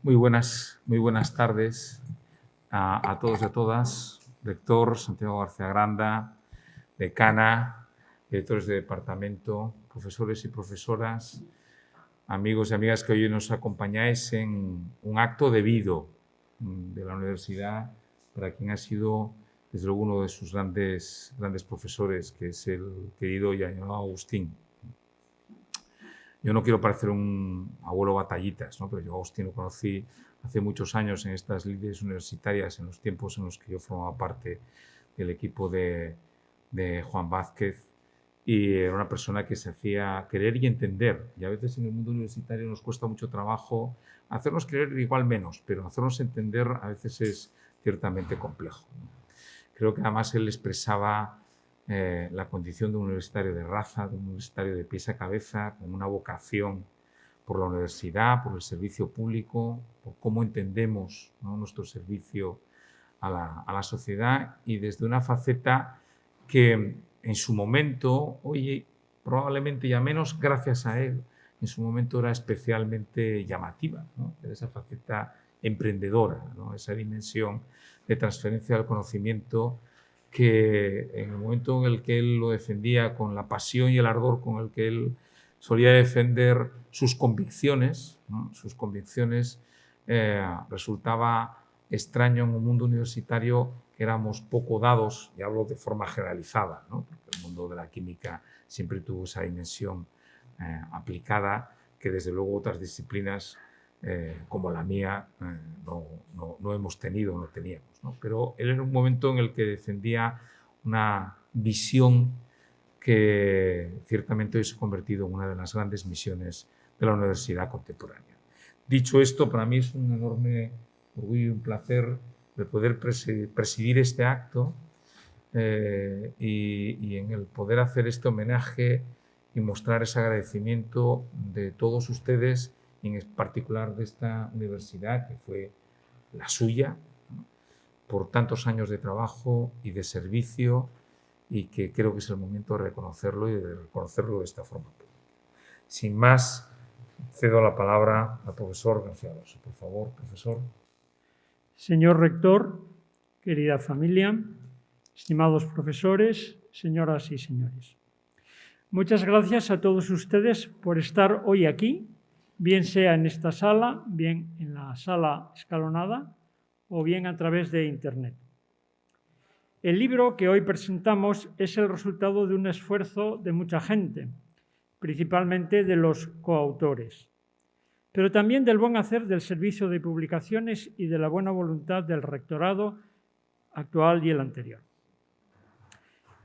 Muy buenas tardes a todos y a todas. Rector Santiago García Granda, decana, directores de departamento, profesores y profesoras, amigos y amigas que hoy nos acompañáis en un acto debido de la universidad para quien ha sido, desde luego, uno de sus grandes profesores, que es el querido y añorado Agustín. Yo no quiero parecer un abuelo batallitas, ¿no? Pero yo a Agustín lo conocí hace muchos años en estas lides universitarias, en los tiempos en los que yo formaba parte del equipo de Juan Vázquez, y era una persona que se hacía querer y entender. Y a veces en el mundo universitario nos cuesta mucho trabajo hacernos querer, igual menos, pero hacernos entender a veces es ciertamente complejo. Creo que además él expresaba la condición de un universitario de raza, de un universitario de pies a cabeza, con una vocación por la universidad, por el servicio público, por cómo entendemos, ¿no?, nuestro servicio a la sociedad, y desde una faceta que en su momento, oye, probablemente ya menos gracias a él, en su momento era especialmente llamativa, ¿no? Era esa faceta emprendedora, ¿no? Esa dimensión de transferencia del conocimiento que en el momento en el que él lo defendía con la pasión y el ardor con el que él solía defender sus convicciones, ¿no? Sus convicciones, resultaba extraño en un mundo universitario que éramos poco dados, y hablo de forma generalizada, ¿no? Porque el mundo de la química siempre tuvo esa dimensión aplicada que desde luego otras disciplinas como la mía no hemos tenido, no teníamos, ¿no? Pero él era un momento en el que defendía una visión que ciertamente hoy se ha convertido en una de las grandes misiones de la universidad contemporánea. Dicho esto, para mí es un enorme orgullo y un placer de poder presidir este acto y en el poder hacer este homenaje y mostrar ese agradecimiento de todos ustedes, en particular de esta universidad que fue la suya, ¿no?, por tantos años de trabajo y de servicio, y que creo que es el momento de reconocerlo y de reconocerlo de esta forma pública. Sin más, cedo la palabra al profesor García Alonso. Por favor, profesor. Señor rector, querida familia, estimados profesores, señoras y señores. Muchas gracias a todos ustedes por estar hoy aquí, bien sea en esta sala, bien en la sala escalonada o bien a través de Internet. El libro que hoy presentamos es el resultado de un esfuerzo de mucha gente, principalmente de los coautores, pero también del buen hacer del Servicio de Publicaciones y de la buena voluntad del rectorado actual y el anterior.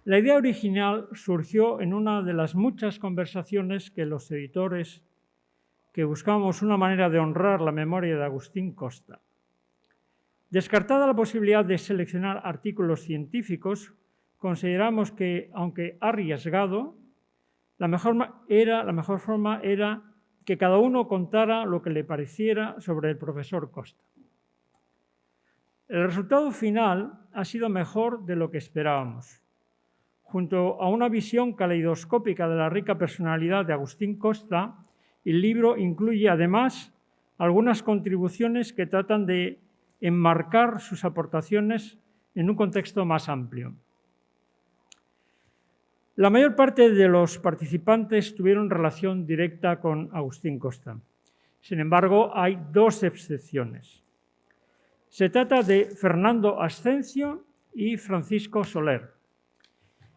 La idea original surgió en una de las muchas conversaciones que los editores que buscábamos una manera de honrar la memoria de Agustín Costa. Descartada la posibilidad de seleccionar artículos científicos, consideramos que, aunque arriesgado, la mejor forma era que cada uno contara lo que le pareciera sobre el profesor Costa. El resultado final ha sido mejor de lo que esperábamos. Junto a una visión caleidoscópica de la rica personalidad de Agustín Costa, el libro incluye además algunas contribuciones que tratan de enmarcar sus aportaciones en un contexto más amplio. La mayor parte de los participantes tuvieron relación directa con Agustín Costa. Sin embargo, hay dos excepciones. Se trata de Fernando Ascencio y Francisco Soler.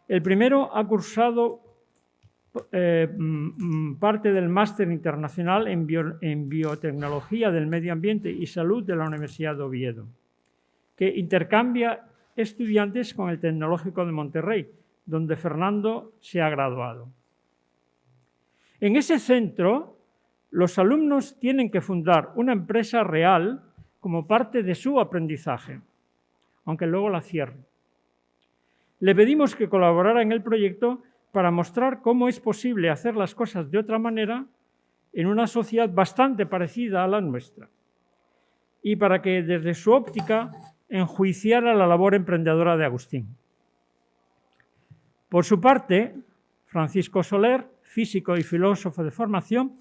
El primero ha cursado parte del Máster Internacional en Biotecnología del Medio Ambiente y Salud de la Universidad de Oviedo, que intercambia estudiantes con el Tecnológico de Monterrey, donde Fernando se ha graduado. En ese centro, los alumnos tienen que fundar una empresa real como parte de su aprendizaje, aunque luego la cierren. Le pedimos que colaborara en el proyecto para mostrar cómo es posible hacer las cosas de otra manera en una sociedad bastante parecida a la nuestra, y para que desde su óptica enjuiciara la labor emprendedora de Agustín. Por su parte, Francisco Soler, físico y filósofo de formación,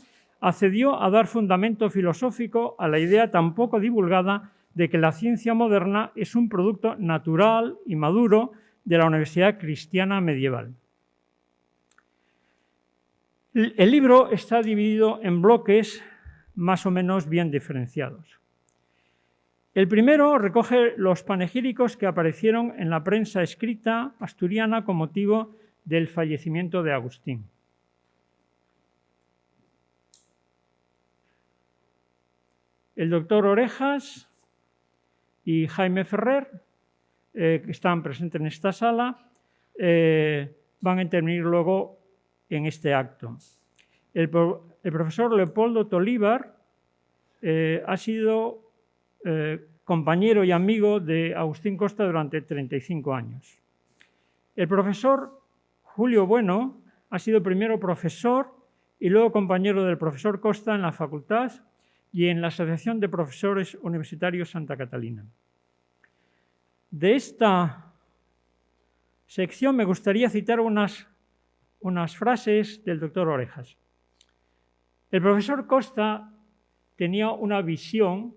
accedió a dar fundamento filosófico a la idea tan poco divulgada de que la ciencia moderna es un producto natural y maduro de la Universidad Cristiana medieval. El libro está dividido en bloques más o menos bien diferenciados. El primero recoge los panegíricos que aparecieron en la prensa escrita asturiana con motivo del fallecimiento de Agustín. El doctor Orejas y Jaime Ferrer, que están presentes en esta sala, van a intervenir luego en este acto. El profesor Leopoldo Tolívar ha sido compañero y amigo de Agustín Costa durante 35 años. El profesor Julio Bueno ha sido primero profesor y luego compañero del profesor Costa en la facultad y en la Asociación de Profesores Universitarios Santa Catalina. De esta sección me gustaría citar unas frases del doctor Orejas. El profesor Costa tenía la visión,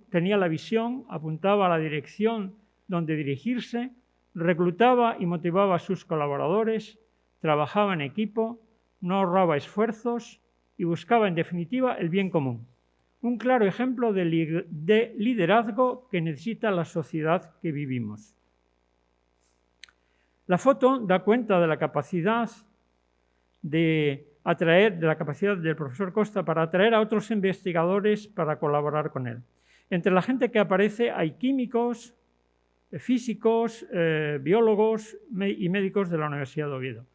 apuntaba a la dirección donde dirigirse, reclutaba y motivaba a sus colaboradores, trabajaba en equipo, no ahorraba esfuerzos y buscaba, en definitiva, el bien común. Un claro ejemplo de liderazgo que necesita la sociedad que vivimos. La foto da cuenta de la capacidad del profesor Costa para atraer a otros investigadores para colaborar con él. Entre la gente que aparece hay químicos, físicos, biólogos y médicos de la Universidad de Oviedo.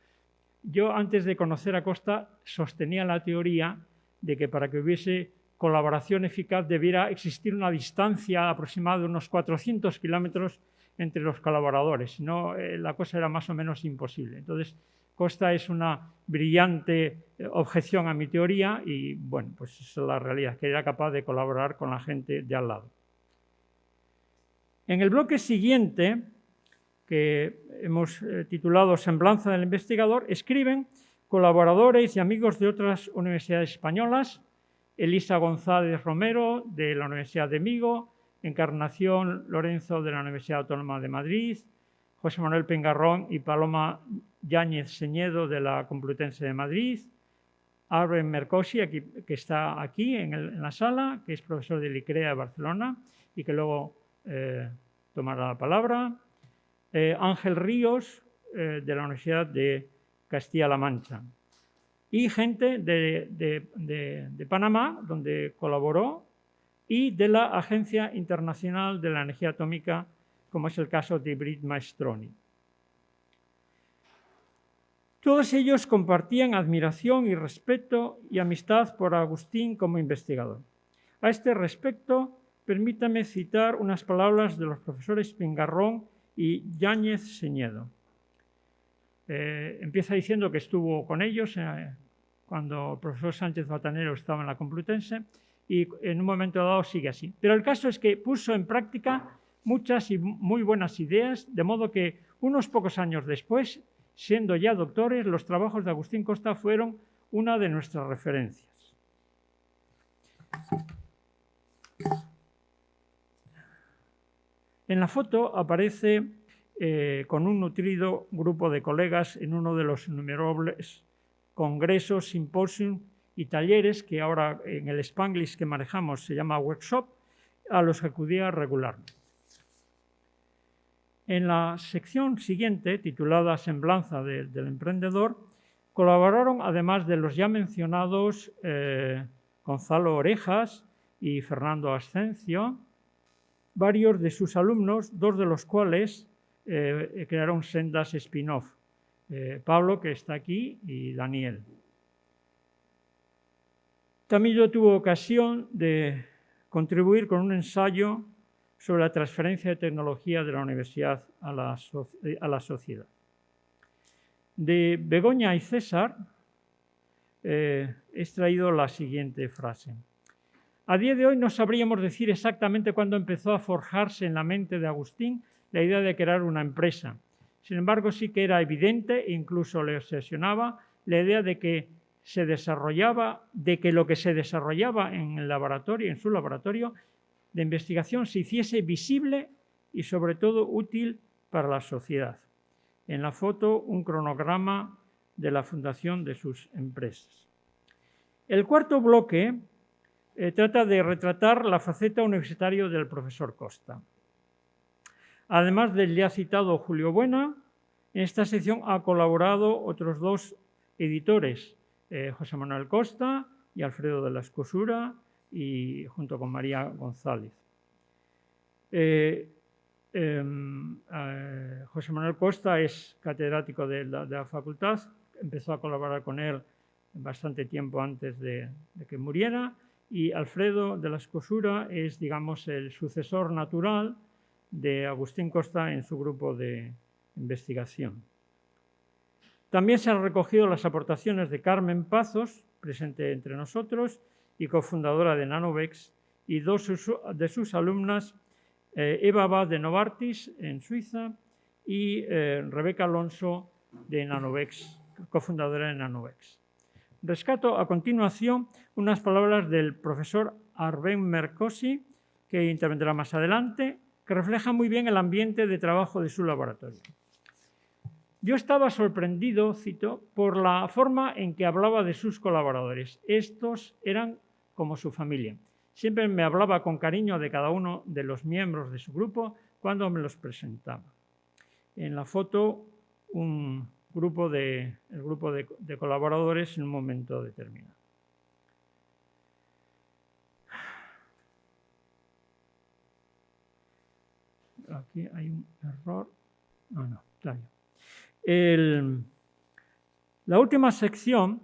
Yo, antes de conocer a Costa, sostenía la teoría de que para que hubiese colaboración eficaz debiera existir una distancia aproximada de unos 400 kilómetros entre los colaboradores, si no la cosa era más o menos imposible. Entonces, Costa es una brillante objeción a mi teoría y, bueno, pues esa es la realidad, que era capaz de colaborar con la gente de al lado. En el bloque siguiente, que hemos titulado Semblanza del investigador, escriben colaboradores y amigos de otras universidades españolas: Elisa González Romero, de la Universidad de Vigo, Encarnación Lorenzo, de la Universidad Autónoma de Madrid, José Manuel Pengarrón y Paloma Yáñez Señedo, de la Complutense de Madrid, Arben Mercosi, que está aquí en la sala, que es profesor de ICREA de Barcelona y que luego tomará la palabra, Ángel Ríos, de la Universidad de Castilla-La Mancha, y gente de Panamá, donde colaboró, y de la Agencia Internacional de la Energía Atómica, como es el caso de Brit Maestroni. Todos ellos compartían admiración y respeto y amistad por Agustín como investigador. A este respecto, permítame citar unas palabras de los profesores Pengarrón y Yáñez Señedo. Empieza diciendo que estuvo con ellos cuando el profesor Sánchez Batanero estaba en la Complutense y en un momento dado sigue así. Pero el caso es que puso en práctica muchas y muy buenas ideas, de modo que unos pocos años después, siendo ya doctores, los trabajos de Agustín Costa fueron una de nuestras referencias. En la foto aparece con un nutrido grupo de colegas en uno de los innumerables congresos, simposios y talleres que ahora en el Spanglish que manejamos se llama workshop, a los que acudía regularmente. En la sección siguiente, titulada Semblanza del emprendedor, colaboraron, además de los ya mencionados Gonzalo Orejas y Fernando Ascencio, varios de sus alumnos, dos de los cuales crearon sendas spin-off, Pablo, que está aquí, y Daniel. También yo tuve ocasión de contribuir con un ensayo sobre la transferencia de tecnología de la universidad a la sociedad. De Begoña y César he extraído la siguiente frase. A día de hoy no sabríamos decir exactamente cuándo empezó a forjarse en la mente de Agustín la idea de crear una empresa. Sin embargo, sí que era evidente e incluso le obsesionaba la idea de que se desarrollaba, de que lo que se desarrollaba en el laboratorio, en su laboratorio de investigación, se hiciese visible y sobre todo útil para la sociedad. En la foto, un cronograma de la fundación de sus empresas. El cuarto bloque trata de retratar la faceta universitaria del profesor Costa. Además del ya citado Julio Buena, en esta sección ha colaborado otros dos editores, José Manuel Costa y Alfredo de la Escosura, y junto con María González. José Manuel Costa es catedrático de la facultad, empezó a colaborar con él bastante tiempo antes de que muriera, y Alfredo de la Escosura es, digamos, el sucesor natural de Agustín Costa en su grupo de investigación. También se han recogido las aportaciones de Carmen Pazos, presente entre nosotros y cofundadora de Nanovex, y dos de sus alumnas, Eva Abad de Novartis en Suiza y Rebeca Alonso de Nanovex, cofundadora de Nanovex. Rescato a continuación unas palabras del profesor Arben Mercosi, que intervendrá más adelante, que refleja muy bien el ambiente de trabajo de su laboratorio. Yo estaba sorprendido, cito, por la forma en que hablaba de sus colaboradores. Estos eran como su familia. Siempre me hablaba con cariño de cada uno de los miembros de su grupo cuando me los presentaba. En la foto, el grupo de colaboradores en un momento determinado. Aquí hay un error. No, claro. La última sección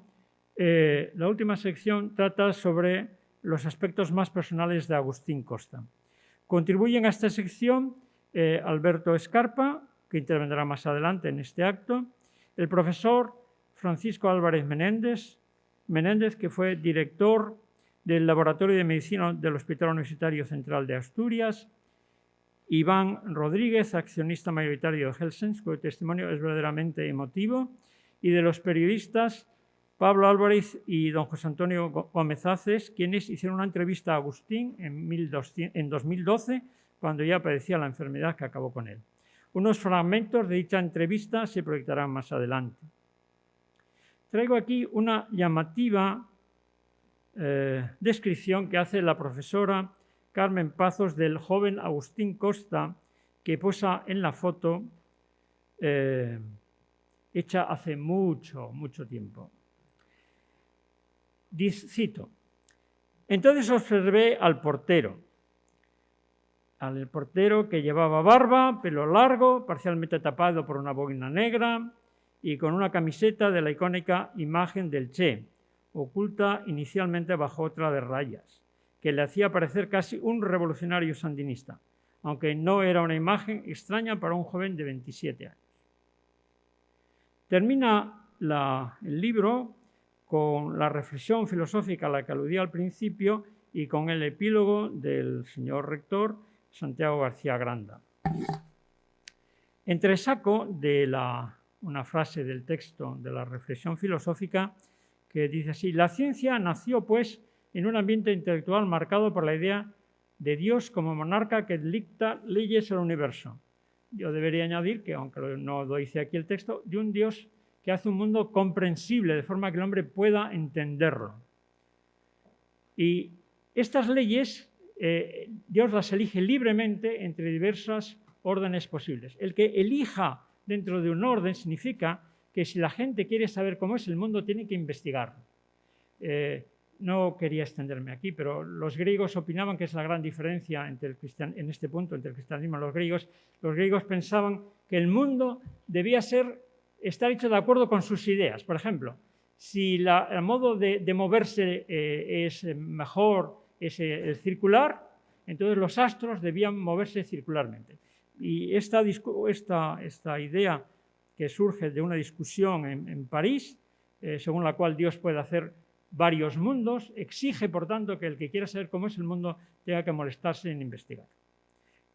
trata sobre los aspectos más personales de Agustín Costa. Contribuyen a esta sección Alberto Escarpa, que intervendrá más adelante en este acto, el profesor Francisco Álvarez Menéndez, que fue director del Laboratorio de Medicina del Hospital Universitario Central de Asturias, Iván Rodríguez, accionista mayoritario de Helsens, cuyo testimonio es verdaderamente emotivo, y de los periodistas Pablo Álvarez y don José Antonio Gómez Aces, quienes hicieron una entrevista a Agustín en 2012, cuando ya padecía la enfermedad que acabó con él. Unos fragmentos de dicha entrevista se proyectarán más adelante. Traigo aquí una llamativa descripción que hace la profesora Carmen Pazos del joven Agustín Costa, que posa en la foto hecha hace mucho tiempo. Cito: entonces observé al portero que llevaba barba, pelo largo, parcialmente tapado por una boina negra y con una camiseta de la icónica imagen del Che, oculta inicialmente bajo otra de rayas, que le hacía parecer casi un revolucionario sandinista, aunque no era una imagen extraña para un joven de 27 años. Termina el libro con la reflexión filosófica a la que aludía al principio y con el epílogo del señor rector Santiago García Granda. Entresaco de una frase del texto de la reflexión filosófica que dice así: la ciencia nació, pues, en un ambiente intelectual marcado por la idea de Dios como monarca que dicta leyes al universo. Yo debería añadir que, aunque no lo dice aquí el texto, de un Dios que hace un mundo comprensible, de forma que el hombre pueda entenderlo. Y estas leyes, Dios las elige libremente entre diversas órdenes posibles. El que elija dentro de un orden significa que si la gente quiere saber cómo es el mundo, tiene que investigar. No quería extenderme aquí, pero los griegos opinaban que es la gran diferencia en este punto entre el cristianismo y los griegos. Los griegos pensaban que el mundo debía estar hecho de acuerdo con sus ideas. Por ejemplo, si el modo de moverse es mejor, es el circular, entonces los astros debían moverse circularmente. Y esta idea que surge de una discusión en París, según la cual Dios puede hacer varios mundos, exige, por tanto, que el que quiera saber cómo es el mundo tenga que molestarse en investigar.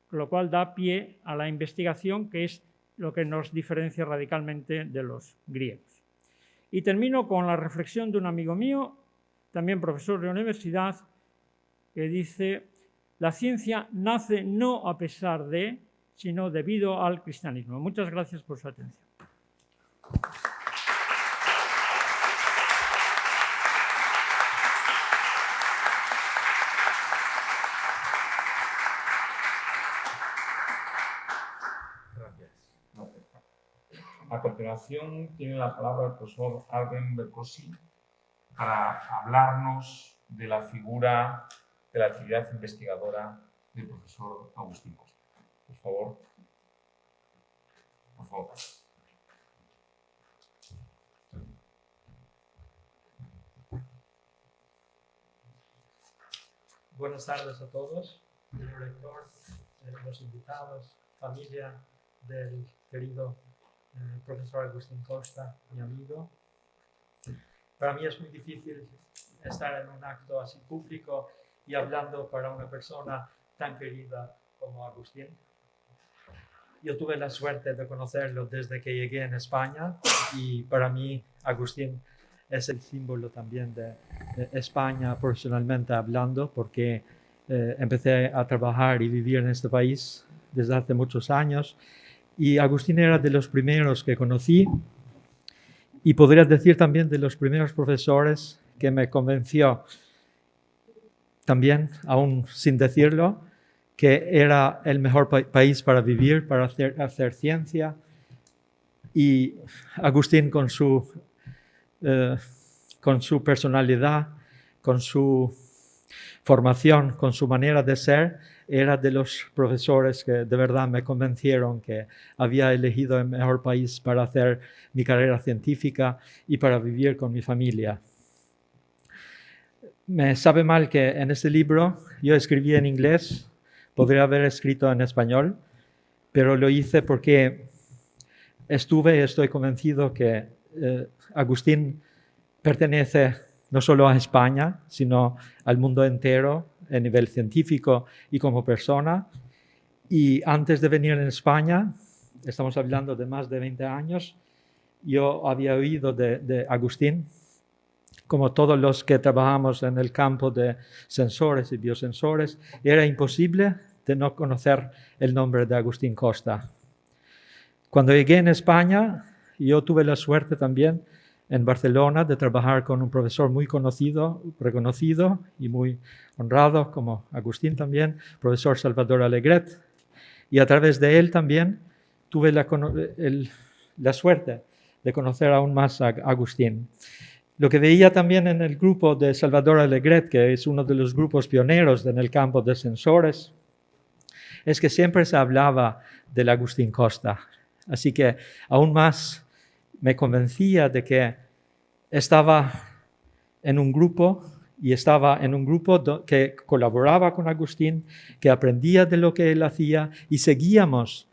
Con lo cual da pie a la investigación, que es lo que nos diferencia radicalmente de los griegos. Y termino con la reflexión de un amigo mío, también profesor de la universidad, que dice: la ciencia nace no a pesar de, sino debido al cristianismo. Muchas gracias por su atención. A continuación tiene la palabra el profesor Arben Berkosi para hablarnos de la figura de la actividad investigadora del profesor Agustín Costa. Por favor. Por favor. Buenas tardes a todos, señor rector, los invitados, familia del querido profesor Agustín Costa, mi amigo. Para mí es muy difícil estar en un acto así público y hablando para una persona tan querida como Agustín. Yo tuve la suerte de conocerlo desde que llegué en España y para mí Agustín es el símbolo también de España profesionalmente hablando, porque empecé a trabajar y vivir en este país desde hace muchos años. Y Agustín era de los primeros que conocí y podría decir también de los primeros profesores que me convenció, también, aún sin decirlo, que era el mejor país para vivir, para hacer ciencia. Y Agustín con su personalidad, con su formación, con su manera de ser, era de los profesores que de verdad me convencieron que había elegido el mejor país para hacer mi carrera científica y para vivir con mi familia. Me sabe mal que en este libro yo escribí en inglés, podría haber escrito en español, pero lo hice porque estoy convencido que Agustín pertenece no solo a España, sino al mundo entero a nivel científico y como persona. Y antes de venir en España, estamos hablando de más de 20 años, yo había oído de Agustín, como todos los que trabajamos en el campo de sensores y biosensores, era imposible de no conocer el nombre de Agustín Costa. Cuando llegué en España, yo tuve la suerte también en Barcelona de trabajar con un profesor muy conocido, reconocido y muy honrado, como Agustín también, profesor Salvador Alegret. Y a través de él también tuve la suerte de conocer aún más a Agustín. Lo que veía también en el grupo de Salvador Alegret, que es uno de los grupos pioneros en el campo de sensores, es que siempre se hablaba del Agustín Costa. Así que aún más me convencía de que estaba en un grupo que colaboraba con Agustín, que aprendía de lo que él hacía y seguíamos,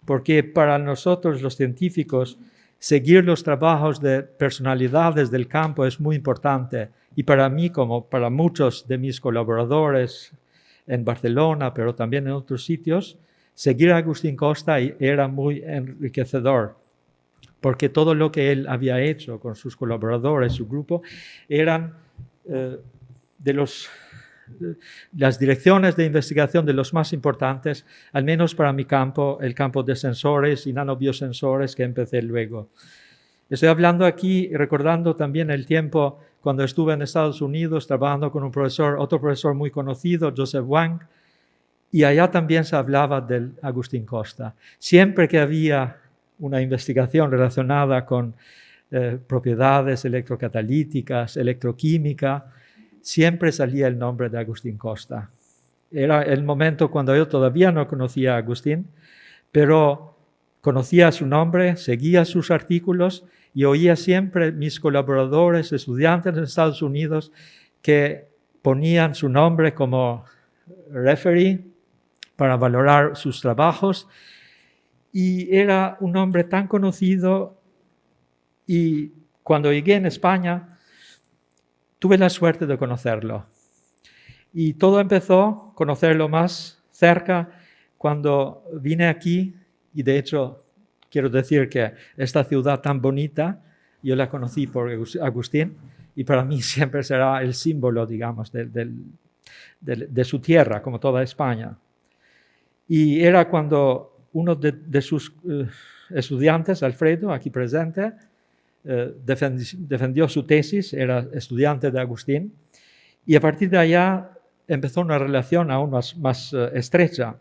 porque para nosotros los científicos seguir los trabajos de personalidades del campo es muy importante, y para mí, como para muchos de mis colaboradores en Barcelona, pero también en otros sitios, seguir a Agustín Costa era muy enriquecedor, porque todo lo que él había hecho con sus colaboradores, su grupo, eran las direcciones de investigación de los más importantes, al menos para mi campo, el campo de sensores y nanobiosensores que empecé luego. Estoy hablando aquí y recordando también el tiempo cuando estuve en Estados Unidos trabajando con otro profesor muy conocido, Joseph Wang, y allá también se hablaba del Agustín Costa. Siempre que había una investigación relacionada con propiedades electrocatalíticas, electroquímica, siempre salía el nombre de Agustín Costa. Era el momento cuando yo todavía no conocía a Agustín, pero conocía su nombre, seguía sus artículos y oía siempre mis colaboradores, estudiantes en Estados Unidos, que ponían su nombre como referee para valorar sus trabajos. Y era un hombre tan conocido, y cuando llegué en España tuve la suerte de conocerlo. Y todo empezó a conocerlo más cerca cuando vine aquí, y de hecho quiero decir que esta ciudad tan bonita Yo la conocí por Agustín y para mí siempre será el símbolo, digamos, de su tierra, como toda España. Y era cuando uno de sus estudiantes, Alfredo, aquí presente, defendió su tesis, era estudiante de Agustín, y a partir de allá empezó una relación aún más estrecha,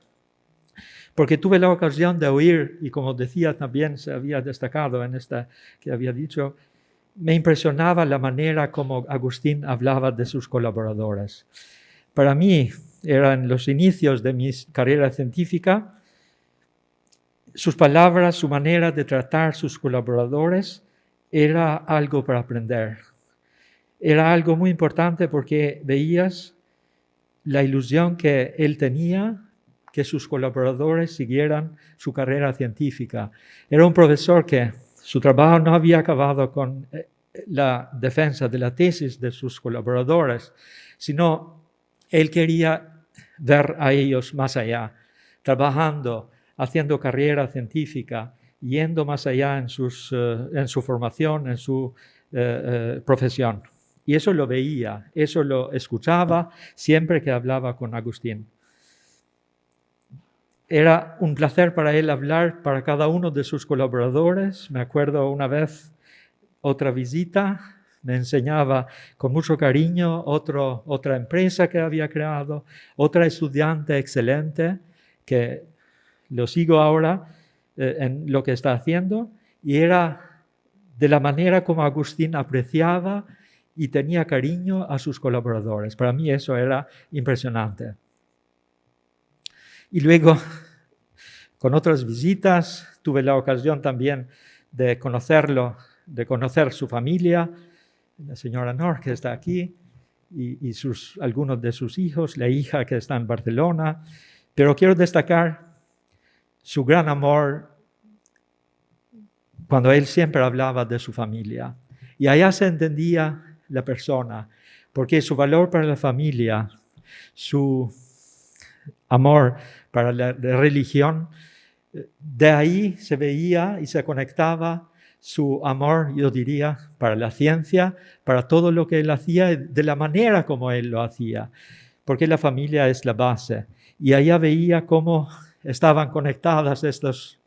porque tuve la ocasión de oír, y como decía también se había destacado en esta que había dicho, me impresionaba la manera como Agustín hablaba de sus colaboradores. Para mí, eran los inicios de mi carrera científica, sus palabras, su manera de tratar sus colaboradores era algo para aprender. Era algo muy importante porque veías la ilusión que él tenía que sus colaboradores siguieran su carrera científica. Era un profesor que su trabajo no había acabado con la defensa de la tesis de sus colaboradores, sino él quería ver a ellos más allá, trabajando, haciendo carrera científica, yendo más allá en su formación, en su profesión. Y eso lo veía, eso lo escuchaba siempre que hablaba con Agustín. Era un placer para él hablar para cada uno de sus colaboradores. Me acuerdo una vez, otra visita, me enseñaba con mucho cariño otra empresa que había creado, otra estudiante excelente que lo sigo ahora en lo que está haciendo, y era de la manera como Agustín apreciaba y tenía cariño a sus colaboradores. Para mí eso era impresionante. Y luego, con otras visitas, tuve la ocasión también de conocerlo, de conocer su familia, la señora Nor, que está aquí, y algunos de sus hijos, la hija que está en Barcelona. Pero quiero destacar su gran amor cuando él siempre hablaba de su familia. Y allá se entendía la persona, porque su valor para la familia, su amor para la religión, de ahí se veía y se conectaba su amor, yo diría, para la ciencia, para todo lo que él hacía, de la manera como él lo hacía, porque la familia es la base. Y allá veía cómo estaban conectadas estos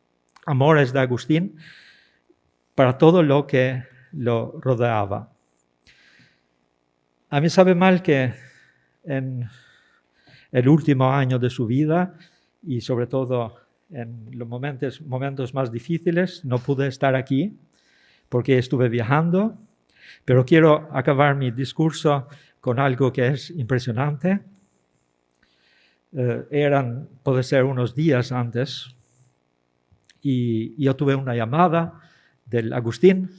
amores de Agustín para todo lo que lo rodeaba. A mí sabe mal que en el último año de su vida, y sobre todo en los momentos más difíciles, no pude estar aquí porque estuve viajando, pero quiero acabar mi discurso con algo que es impresionante. Puede ser unos días antes, y yo tuve una llamada del Agustín,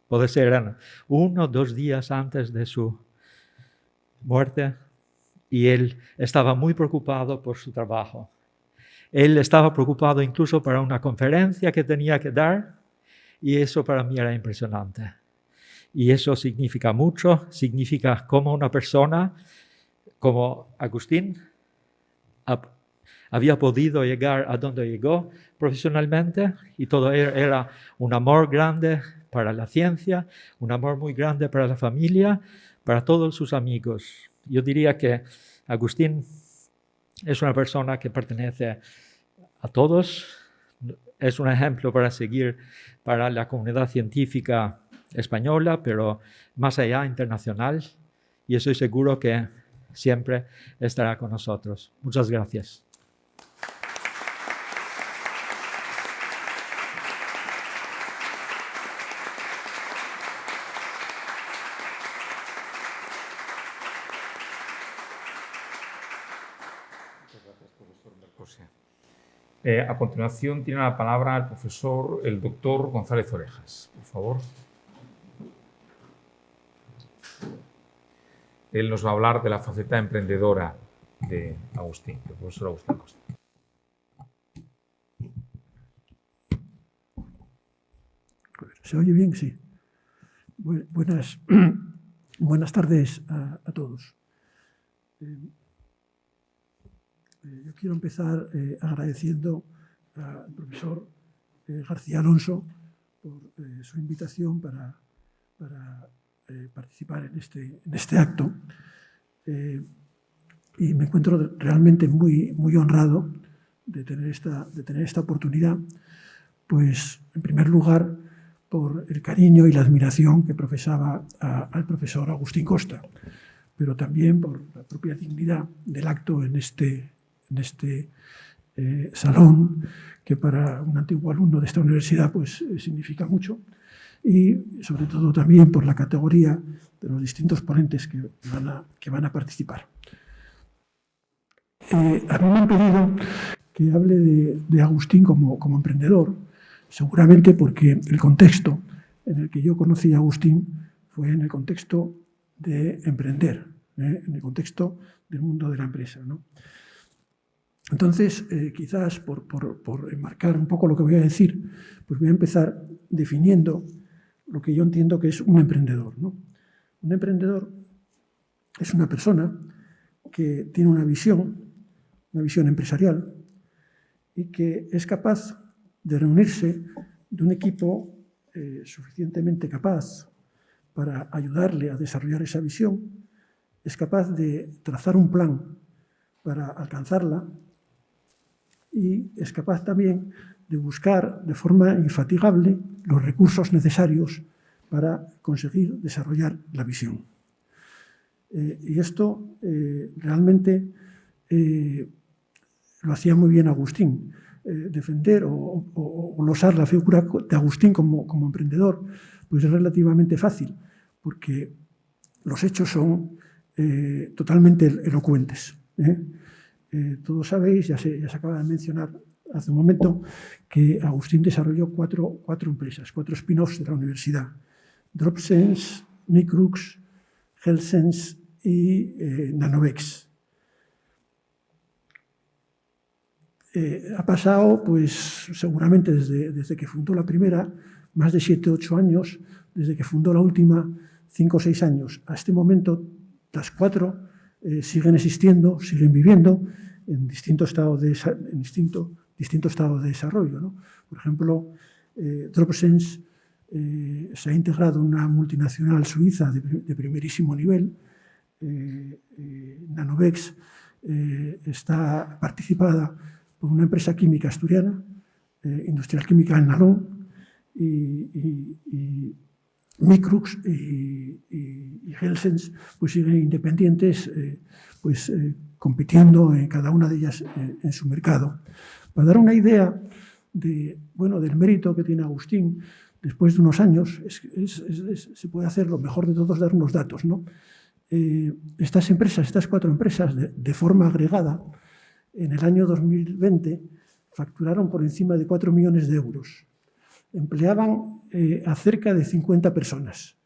puede ser 1 o 2 días antes de su muerte, y él estaba muy preocupado por su trabajo. Él estaba preocupado incluso para una conferencia que tenía que dar, y eso para mí era impresionante. Y eso significa mucho, significa cómo una persona como Agustín había podido llegar a donde llegó profesionalmente, y todo era un amor grande para la ciencia, un amor muy grande para la familia, para todos sus amigos. Yo diría que Agustín es una persona que pertenece a todos, es un ejemplo para seguir para la comunidad científica española, pero más allá internacional, y estoy seguro que siempre estará con nosotros. Muchas gracias. A continuación tiene la palabra el doctor González Orejas, por favor. Él nos va a hablar de la faceta emprendedora de Agustín, del profesor Agustín Costa. ¿Se oye bien? Sí. Buenas tardes a todos. Yo quiero empezar agradeciendo al profesor García Alonso su invitación para participar en este acto. Y me encuentro realmente muy honrado de tener esta oportunidad, pues en primer lugar por el cariño y la admiración que profesaba al profesor Agustín Costa, pero también por la propia dignidad del acto en este salón, que para un antiguo alumno de esta universidad pues significa mucho, y sobre todo también por la categoría de los distintos ponentes que van a participar. A mí me han pedido que hable de Agustín como emprendedor, seguramente porque el contexto en el que yo conocí a Agustín fue en el contexto de emprender, en el contexto del mundo de la empresa, ¿no? Entonces, quizás por enmarcar un poco lo que voy a decir, pues voy a empezar definiendo lo que yo entiendo que es un emprendedor, ¿no? Un emprendedor es una persona que tiene una visión empresarial y que es capaz de reunirse de un equipo suficientemente capaz para ayudarle a desarrollar esa visión, es capaz de trazar un plan para alcanzarla y es capaz también de buscar de forma infatigable los recursos necesarios para conseguir desarrollar la visión. Y esto realmente lo hacía muy bien Agustín. Defender o glosar la figura de Agustín como emprendedor pues es relativamente fácil, porque los hechos son totalmente elocuentes. Todos sabéis, ya se acaba de mencionar hace un momento, que Agustín desarrolló cuatro empresas, 4 spin-offs de la universidad: Dropsense, Micrux, HealthSense y Nanovex. Ha pasado, pues seguramente desde que fundó la primera, más de 7 u 8 años, desde que fundó la última, 5 o 6 años. A este momento, las 4 siguen existiendo, siguen viviendo en distinto estado de desarrollo, ¿no? Por ejemplo, Dropsense se ha integrado en una multinacional suiza de primerísimo nivel. Nanovex está participada por una empresa química asturiana, Industrial Química El Nalón, y Micrux y HealthSense pues siguen independientes, compitiendo en cada una de ellas en su mercado. Para dar una idea del mérito que tiene Agustín, después de unos años, se puede hacer lo mejor de todos, dar unos datos, ¿no? Estas 4 empresas, de forma agregada, en el año 2020 facturaron por encima de 4 millones de euros. Empleaban a cerca de 50 personas.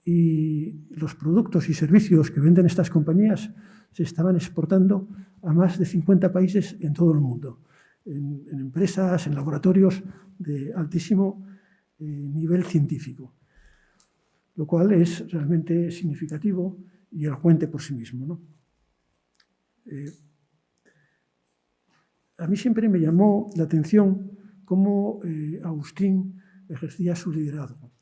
Y los productos y servicios que venden estas compañías se estaban exportando a más de 50 países en todo el mundo, en empresas, en laboratorios de altísimo nivel científico, lo cual es realmente significativo y elocuente por sí mismo, ¿no? A mí siempre me llamó la atención cómo Agustín ejercía su liderazgo.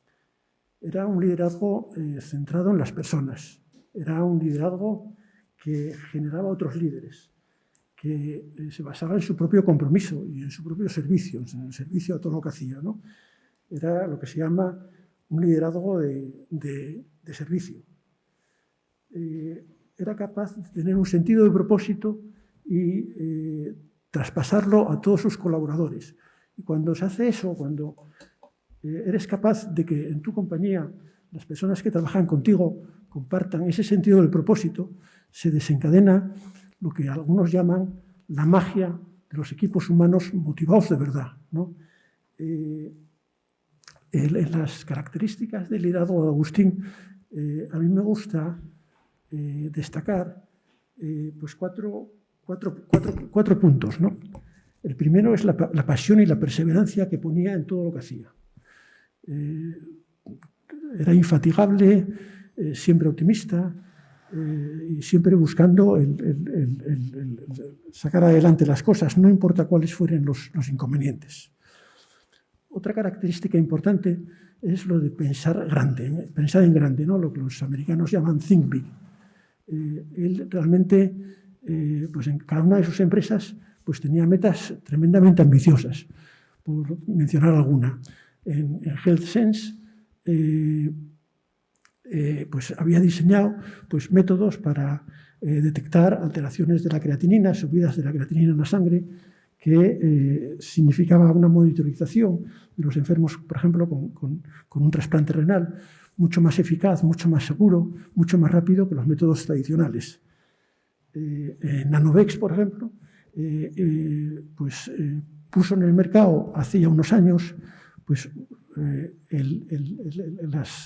Era un liderazgo centrado en las personas, era un liderazgo que generaba otros líderes, que se basaba en su propio compromiso y en su propio servicio, en el servicio a todo lo que hacía, ¿no? Era lo que se llama un liderazgo de servicio. Era capaz de tener un sentido de propósito y traspasarlo a todos sus colaboradores. Y cuando se hace eso, cuando eres capaz de que en tu compañía las personas que trabajan contigo compartan ese sentido del propósito, se desencadena lo que algunos llaman la magia de los equipos humanos motivados de verdad, ¿no? En las características del liderazgo de Agustín, a mí me gusta destacar pues cuatro puntos, ¿no? El primero es la pasión y la perseverancia que ponía en todo lo que hacía. Era infatigable, siempre optimista y siempre buscando el sacar adelante las cosas, no importa cuáles fueran los inconvenientes. Otra característica importante es lo de pensar grande, pensar en grande, ¿no? Lo que los americanos llaman think big. Él realmente, pues en cada una de sus empresas, pues tenía metas tremendamente ambiciosas, por mencionar alguna. En HealthSense, pues había diseñado pues, métodos para detectar alteraciones de la creatinina, subidas de la creatinina en la sangre, que significaba una monitorización de los enfermos, por ejemplo, con un trasplante renal, mucho más eficaz, mucho más seguro, mucho más rápido que los métodos tradicionales. Nanovex, por ejemplo, pues, puso en el mercado hace ya unos años pues,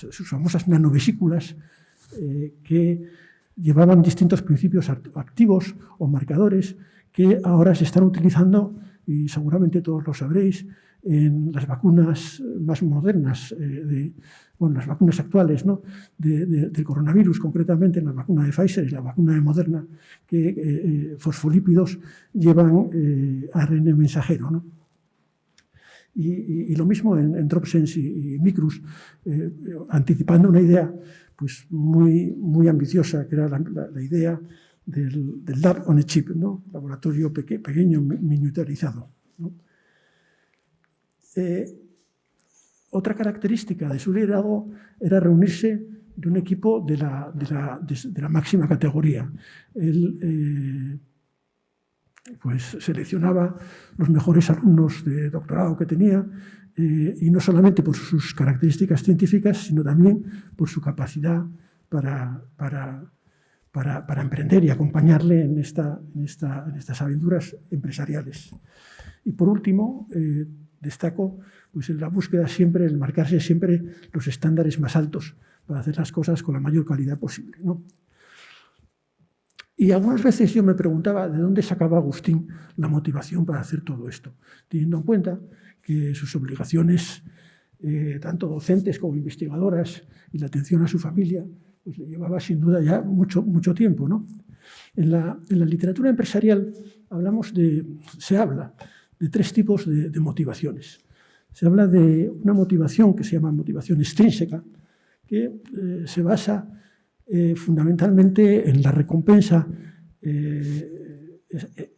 sus famosas nanovesículas que llevaban distintos principios activos o marcadores que ahora se están utilizando, y seguramente todos lo sabréis, en las vacunas más modernas, las vacunas actuales, ¿no? del coronavirus, concretamente en la vacuna de Pfizer y la vacuna de Moderna, que fosfolípidos llevan ARN mensajero, ¿no? Y lo mismo en DropSense y Micrus, anticipando una idea pues, muy ambiciosa, que era la idea del Lab on a Chip, ¿no? Laboratorio pequeño, miniaturizado, ¿no? Otra característica de su liderazgo era reunirse de un equipo de la máxima categoría. Él pues, seleccionaba los mejores alumnos de doctorado que tenía, y no solamente por sus características científicas, sino también por su capacidad para emprender y acompañarle en estas aventuras empresariales. Y por último, destaco pues, en la búsqueda siempre, el marcarse siempre los estándares más altos para hacer las cosas con la mayor calidad posible, ¿no? Y algunas veces yo me preguntaba de dónde sacaba Agustín la motivación para hacer todo esto, teniendo en cuenta que sus obligaciones, tanto docentes como investigadoras, y la atención a su familia, pues le llevaba sin duda ya mucho tiempo, ¿no? En la literatura empresarial se habla de tres tipos de motivaciones. Se habla de una motivación que se llama motivación extrínseca, que se basa fundamentalmente en la recompensa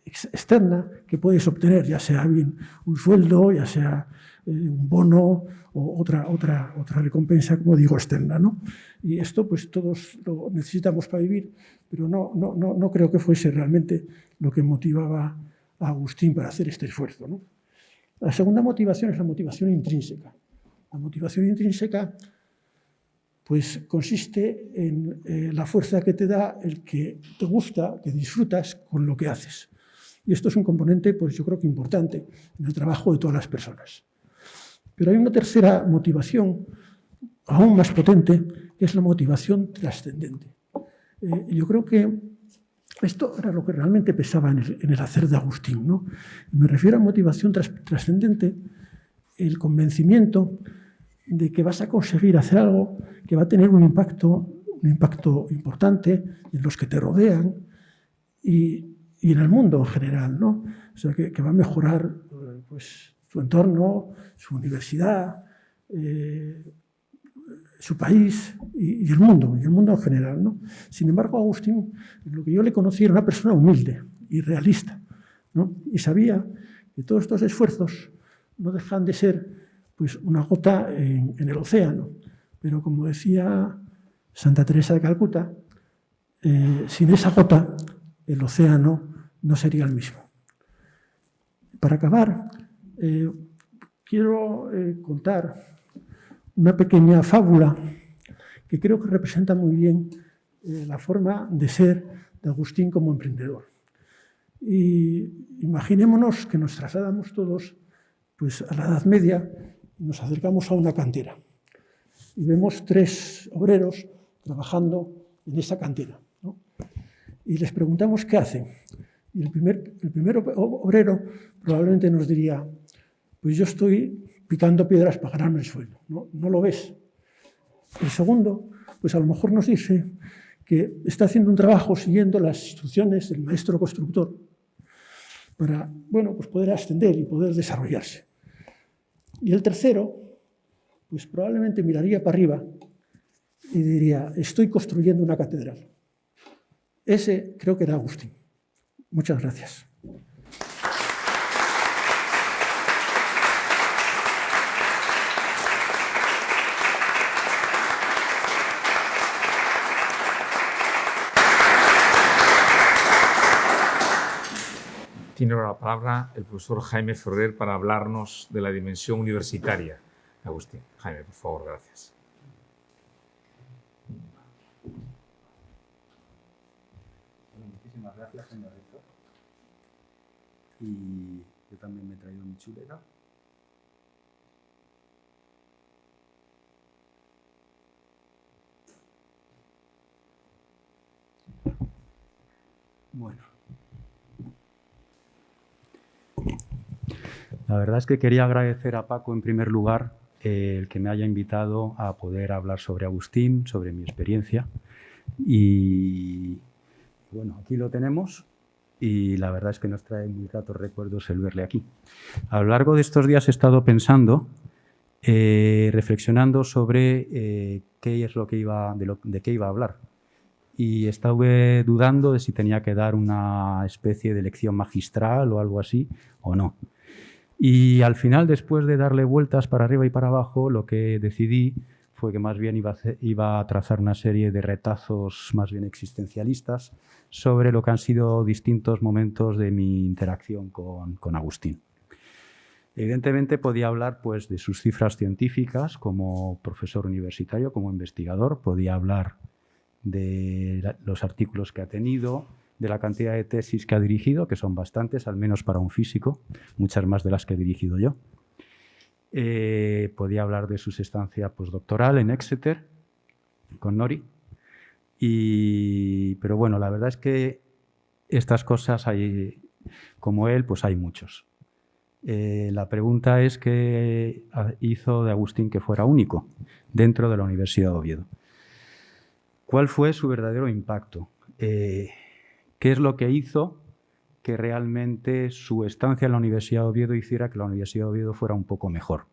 externa que puedes obtener, ya sea bien un sueldo, ya sea un bono o otra recompensa, como digo, externa, ¿no? Y esto pues todos lo necesitamos para vivir, pero no creo que fuese realmente lo que motivaba a Agustín para hacer este esfuerzo, ¿no? La segunda motivación es la motivación intrínseca. La motivación intrínseca pues consiste en la fuerza que te da el que te gusta, que disfrutas con lo que haces. Y esto es un componente, pues yo creo que importante en el trabajo de todas las personas. Pero hay una tercera motivación, aún más potente, que es la motivación trascendente. Yo creo que esto era lo que realmente pesaba en el hacer de Agustín, ¿no? Me refiero a motivación trascendente, el convencimiento de que vas a conseguir hacer algo que va a tener un impacto importante en los que te rodean y en el mundo en general, ¿no? O sea, que va a mejorar pues, su entorno, su universidad, su país y el mundo en general, ¿no? Sin embargo, Agustín, lo que yo le conocí, era una persona humilde y realista, ¿no? Y sabía que todos estos esfuerzos no dejan de ser pues, una gota en el océano. Pero como decía Santa Teresa de Calcuta, sin esa gota el océano no sería el mismo. Para acabar, quiero contar una pequeña fábula que creo que representa muy bien la forma de ser de Agustín como emprendedor. Y imaginémonos que nos trasladamos todos pues, a la Edad Media y nos acercamos a una cantera. Y vemos 3 obreros trabajando en esa cantera, ¿no? Y les preguntamos qué hacen. Y el primer obrero probablemente nos diría, pues yo estoy picando piedras para ganarme el sueldo. ¿No lo ves? El segundo, pues a lo mejor nos dice que está haciendo un trabajo siguiendo las instrucciones del maestro constructor para, bueno, pues poder ascender y poder desarrollarse. Y el tercero, pues probablemente miraría para arriba y diría, estoy construyendo una catedral. Ese creo que era Agustín. Muchas gracias. Tiene ahora la palabra el profesor Jaime Ferrer para hablarnos de la dimensión universitaria. Agustín, Jaime, por favor, gracias. Bueno, muchísimas gracias, señor rector. Y yo también me he traído mi chuleta. Bueno. La verdad es que quería agradecer a Paco en primer lugar el que me haya invitado a poder hablar sobre Agustín, sobre mi experiencia. Y bueno, aquí lo tenemos y la verdad es que nos trae muy gratos recuerdos el verle aquí. A lo largo de estos días he estado pensando, reflexionando sobre qué es lo que de qué iba a hablar. Y estuve dudando de si tenía que dar una especie de lección magistral o algo así o no. Y al final, después de darle vueltas para arriba y para abajo, lo que decidí fue que más bien iba a trazar una serie de retazos más bien existencialistas sobre lo que han sido distintos momentos de mi interacción con Agustín. Evidentemente podía hablar pues, de sus cifras científicas como profesor universitario, como investigador, podía hablar de los artículos que ha tenido, de la cantidad de tesis que ha dirigido, que son bastantes, al menos para un físico, muchas más de las que he dirigido yo. Podía hablar de su estancia postdoctoral en Exeter, con Nori. Pero bueno, la verdad es que estas cosas hay, como él, pues hay muchos. La pregunta es qué hizo de Agustín que fuera único dentro de la Universidad de Oviedo. ¿Cuál fue su verdadero impacto? ¿Qué es lo que hizo que realmente su estancia en la Universidad de Oviedo hiciera que la Universidad de Oviedo fuera un poco mejor?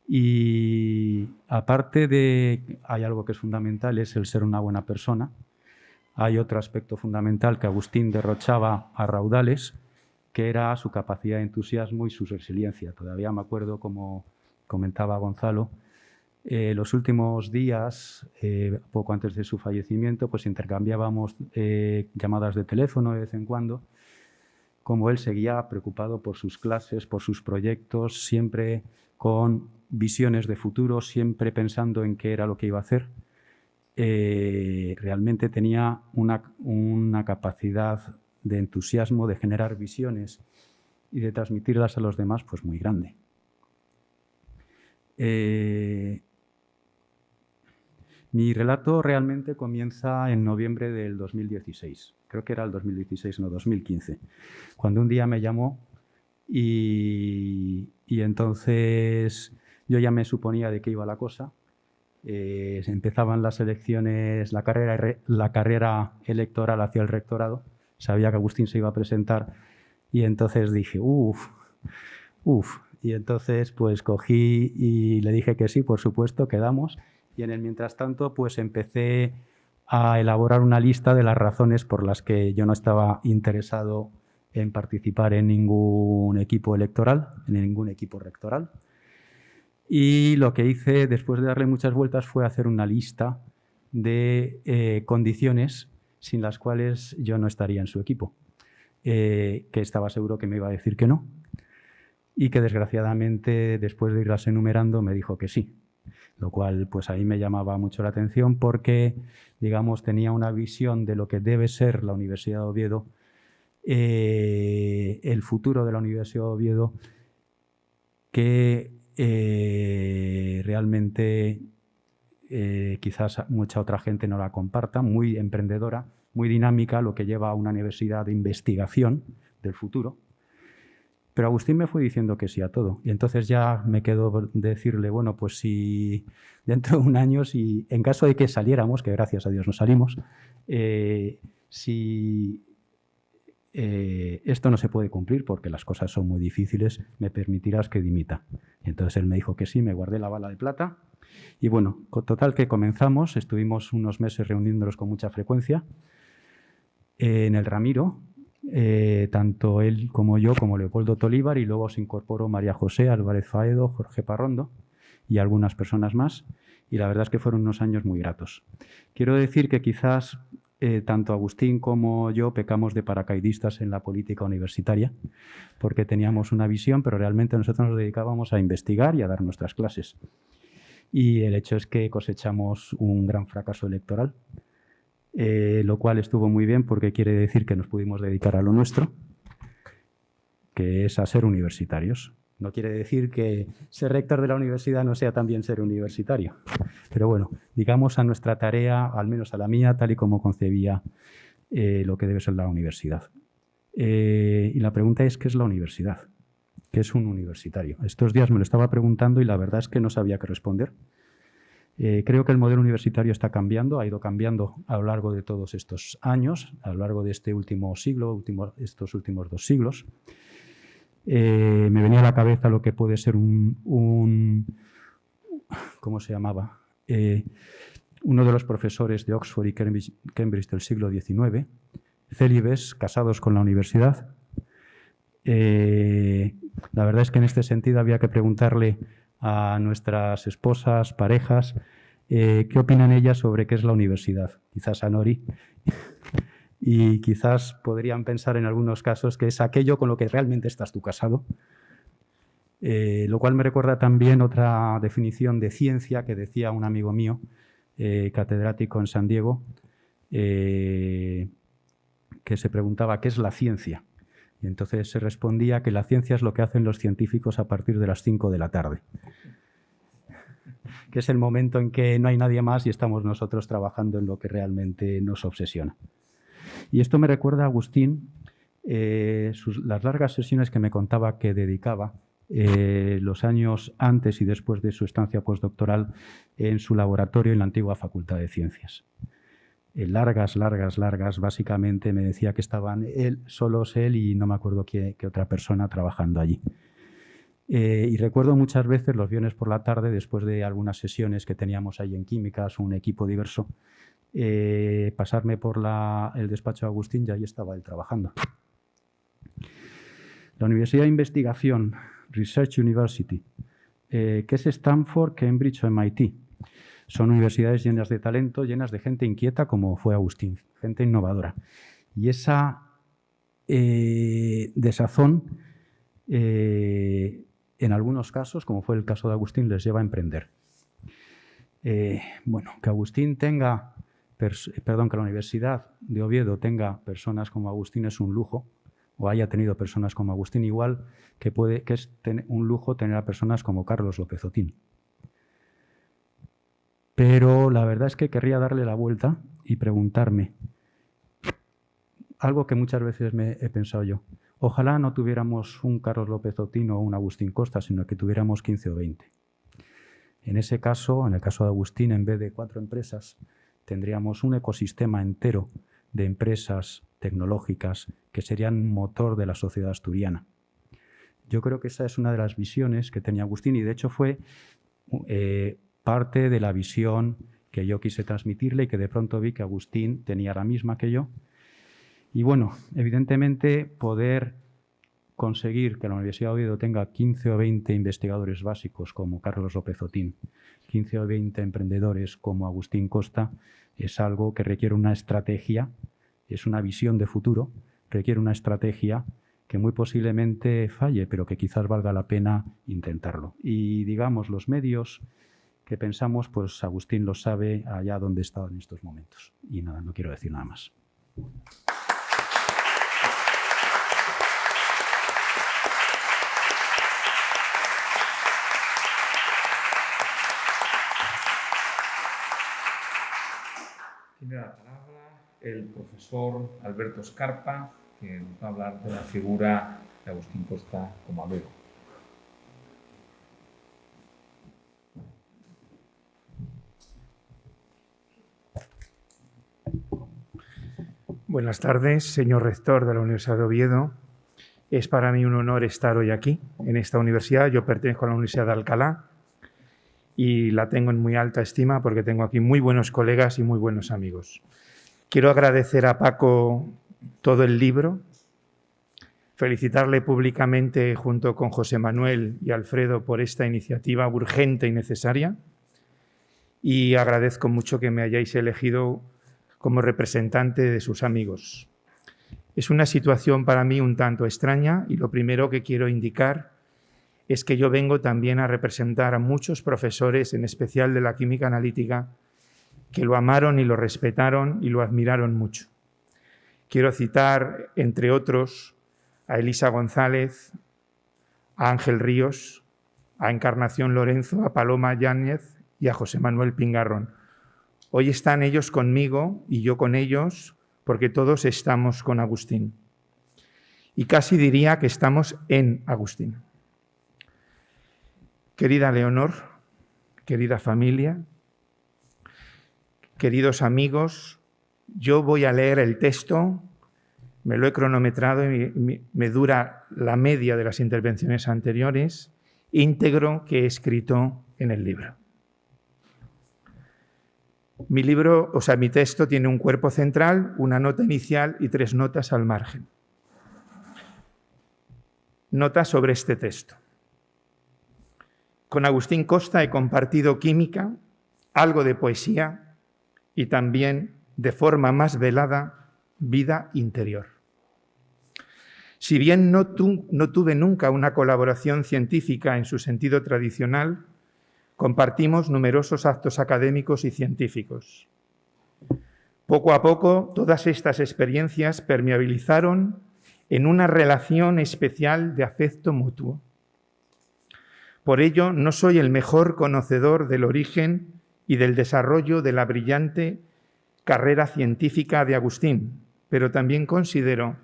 Y aparte de, hay algo que es fundamental, es el ser una buena persona. Hay otro aspecto fundamental que Agustín derrochaba a raudales, que era su capacidad de entusiasmo y su resiliencia. Todavía me acuerdo, como comentaba Gonzalo, los últimos días, poco antes de su fallecimiento, pues intercambiábamos llamadas de teléfono de vez en cuando, como él seguía preocupado por sus clases, por sus proyectos, siempre con visiones de futuro, siempre pensando en qué era lo que iba a hacer. Realmente tenía una capacidad de entusiasmo, de generar visiones y de transmitirlas a los demás, pues muy grande. Mi relato realmente comienza en noviembre del 2016. Creo que era el 2016, no, 2015. Cuando un día me llamó y entonces yo ya me suponía de qué iba la cosa. Empezaban las elecciones, la carrera electoral hacia el rectorado. Sabía que Agustín se iba a presentar y entonces dije, uff. Y entonces pues cogí y le dije que sí, por supuesto, quedamos. Y en el mientras tanto, pues empecé a elaborar una lista de las razones por las que yo no estaba interesado en participar en ningún equipo electoral, en ningún equipo rectoral. Y lo que hice, después de darle muchas vueltas, fue hacer una lista de condiciones sin las cuales yo no estaría en su equipo, que estaba seguro que me iba a decir que no, y que desgraciadamente, después de irlas enumerando, me dijo que sí. Lo cual pues ahí me llamaba mucho la atención porque, digamos, tenía una visión de lo que debe ser la Universidad de Oviedo, el futuro de la Universidad de Oviedo, que realmente quizás mucha otra gente no la comparta, muy emprendedora, muy dinámica, lo que lleva a una universidad de investigación del futuro. Pero Agustín me fue diciendo que sí a todo. Y entonces ya me quedó decirle, bueno, pues si dentro de un año, si en caso de que saliéramos, que gracias a Dios no salimos, si esto no se puede cumplir porque las cosas son muy difíciles, ¿me permitirás que dimita? Y entonces él me dijo que sí, me guardé la bala de plata y bueno, total que comenzamos, estuvimos unos meses reuniéndonos con mucha frecuencia en el Ramiro, tanto él como yo, como Leopoldo Tolívar, y luego se incorporó María José Álvarez Faedo, Jorge Parrondo y algunas personas más, y la verdad es que fueron unos años muy gratos. Quiero decir que quizás tanto Agustín como yo pecamos de paracaidistas en la política universitaria, porque teníamos una visión, pero realmente nosotros nos dedicábamos a investigar y a dar nuestras clases. Y el hecho es que cosechamos un gran fracaso electoral, lo cual estuvo muy bien porque quiere decir que nos pudimos dedicar a lo nuestro, que es a ser universitarios. No quiere decir que ser rector de la universidad no sea también ser universitario. Pero bueno, digamos a nuestra tarea, al menos a la mía, tal y como concebía lo que debe ser la universidad. Y la pregunta es, ¿qué es la universidad? ¿Qué es un universitario? Estos días me lo estaba preguntando y la verdad es que no sabía qué responder. Creo que el modelo universitario está cambiando, ha ido cambiando a lo largo de todos estos años, a lo largo de este último siglo, estos últimos 2 siglos. Me venía a la cabeza lo que puede ser ¿cómo se llamaba? Uno de los profesores de Oxford y Cambridge del siglo XIX, célibes, casados con la universidad. La verdad es que en este sentido había que preguntarle a nuestras esposas, parejas, qué opinan ellas sobre qué es la universidad. Quizás a Nori. Y quizás podrían pensar en algunos casos que es aquello con lo que realmente estás tú casado. Lo cual me recuerda también otra definición de ciencia que decía un amigo mío, catedrático en San Diego, que se preguntaba ¿qué es la ciencia? Y entonces se respondía que la ciencia es lo que hacen los científicos a partir de las 5 de la tarde, que es el momento en que no hay nadie más y estamos nosotros trabajando en lo que realmente nos obsesiona. Y esto me recuerda a Agustín, las largas sesiones que me contaba que dedicaba los años antes y después de su estancia postdoctoral en su laboratorio en la antigua Facultad de Ciencias. Largas, básicamente me decía que estaban solos él y no me acuerdo qué otra persona trabajando allí. Y recuerdo muchas veces los viernes por la tarde, después de algunas sesiones que teníamos ahí en químicas, un equipo diverso, pasarme por el despacho de Agustín y ahí estaba él trabajando. La Universidad de Investigación, Research University, que es Stanford, Cambridge o MIT. Son universidades llenas de talento, llenas de gente inquieta como fue Agustín, gente innovadora. Y esa desazón, en algunos casos, como fue el caso de Agustín, les lleva a emprender. Bueno, que Agustín tenga, que la Universidad de Oviedo tenga personas como Agustín es un lujo, o haya tenido personas como Agustín, igual que es un lujo tener a personas como Carlos López Otín. Pero la verdad es que querría darle la vuelta y preguntarme algo que muchas veces me he pensado yo. Ojalá no tuviéramos un Carlos López Otín o un Agustín Costa, sino que tuviéramos 15 o 20. En ese caso, en el caso de Agustín, en vez de 4 empresas, tendríamos un ecosistema entero de empresas tecnológicas que serían motor de la sociedad asturiana. Yo creo que esa es una de las visiones que tenía Agustín y de hecho fue parte de la visión que yo quise transmitirle y que de pronto vi que Agustín tenía la misma que yo. Y bueno, evidentemente poder conseguir que la Universidad de Oviedo tenga 15 o 20 investigadores básicos como Carlos López Otín, 15 o 20 emprendedores como Agustín Costa, es algo que requiere una estrategia, es una visión de futuro, requiere una estrategia que muy posiblemente falle, pero que quizás valga la pena intentarlo. Y digamos, los medios que pensamos, pues Agustín lo sabe allá donde está en estos momentos. Y nada, no quiero decir nada más. Tiene la palabra el profesor Alberto Escarpa, que nos va a hablar de la figura de Agustín Costa como Avero. Buenas tardes, señor rector de la Universidad de Oviedo. Es para mí un honor estar hoy aquí, en esta universidad. Yo pertenezco a la Universidad de Alcalá y la tengo en muy alta estima porque tengo aquí muy buenos colegas y muy buenos amigos. Quiero agradecer a Paco todo el libro, felicitarle públicamente junto con José Manuel y Alfredo por esta iniciativa urgente y necesaria, y agradezco mucho que me hayáis elegido como representante de sus amigos. Es una situación para mí un tanto extraña y lo primero que quiero indicar es que yo vengo también a representar a muchos profesores, en especial de la química analítica, que lo amaron y lo respetaron y lo admiraron mucho. Quiero citar, entre otros, a Elisa González, a Ángel Ríos, a Encarnación Lorenzo, a Paloma Yáñez y a José Manuel Pingarrón. Hoy están ellos conmigo y yo con ellos porque todos estamos con Agustín. Y casi diría que estamos en Agustín. Querida Leonor, querida familia, queridos amigos, yo voy a leer el texto, me lo he cronometrado y me dura la media de las intervenciones anteriores, íntegro que he escrito en el libro. Mi libro, mi texto tiene un cuerpo central, una nota inicial y 3 notas al margen. Notas sobre este texto. Con Agustín Costa he compartido química, algo de poesía y también, de forma más velada, vida interior. Si bien no tuve nunca una colaboración científica en su sentido tradicional, compartimos numerosos actos académicos y científicos. Poco a poco, todas estas experiencias permeabilizaron en una relación especial de afecto mutuo. Por ello, no soy el mejor conocedor del origen y del desarrollo de la brillante carrera científica de Agustín, pero también considero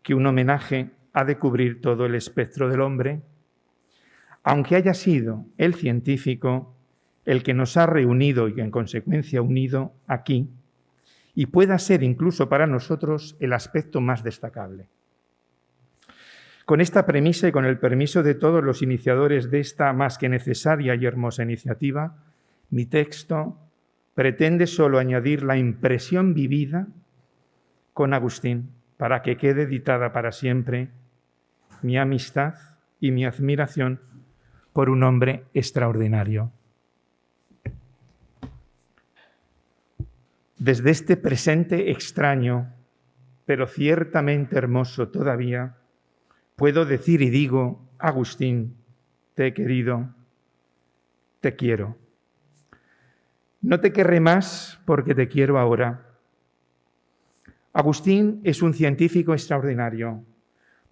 que un homenaje ha de cubrir todo el espectro del hombre, aunque haya sido el científico el que nos ha reunido y en consecuencia unido aquí, y pueda ser incluso para nosotros el aspecto más destacable. Con esta premisa y con el permiso de todos los iniciadores de esta más que necesaria y hermosa iniciativa, mi texto pretende solo añadir la impresión vivida con Agustín para que quede editada para siempre mi amistad y mi admiración por un hombre extraordinario. Desde este presente extraño, pero ciertamente hermoso todavía, puedo decir y digo, Agustín, te he querido, te quiero. No te querré más porque te quiero ahora. Agustín es un científico extraordinario,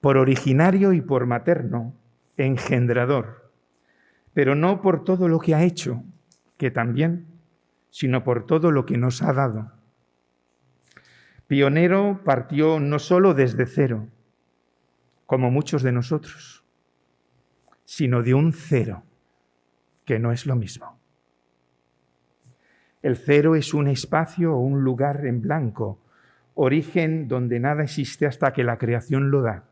por originario y por materno, engendrador, pero no por todo lo que ha hecho, que también, sino por todo lo que nos ha dado. Pionero, partió no solo desde cero, como muchos de nosotros, sino de un cero, que no es lo mismo. El cero es un espacio o un lugar en blanco, origen donde nada existe hasta que la creación lo da.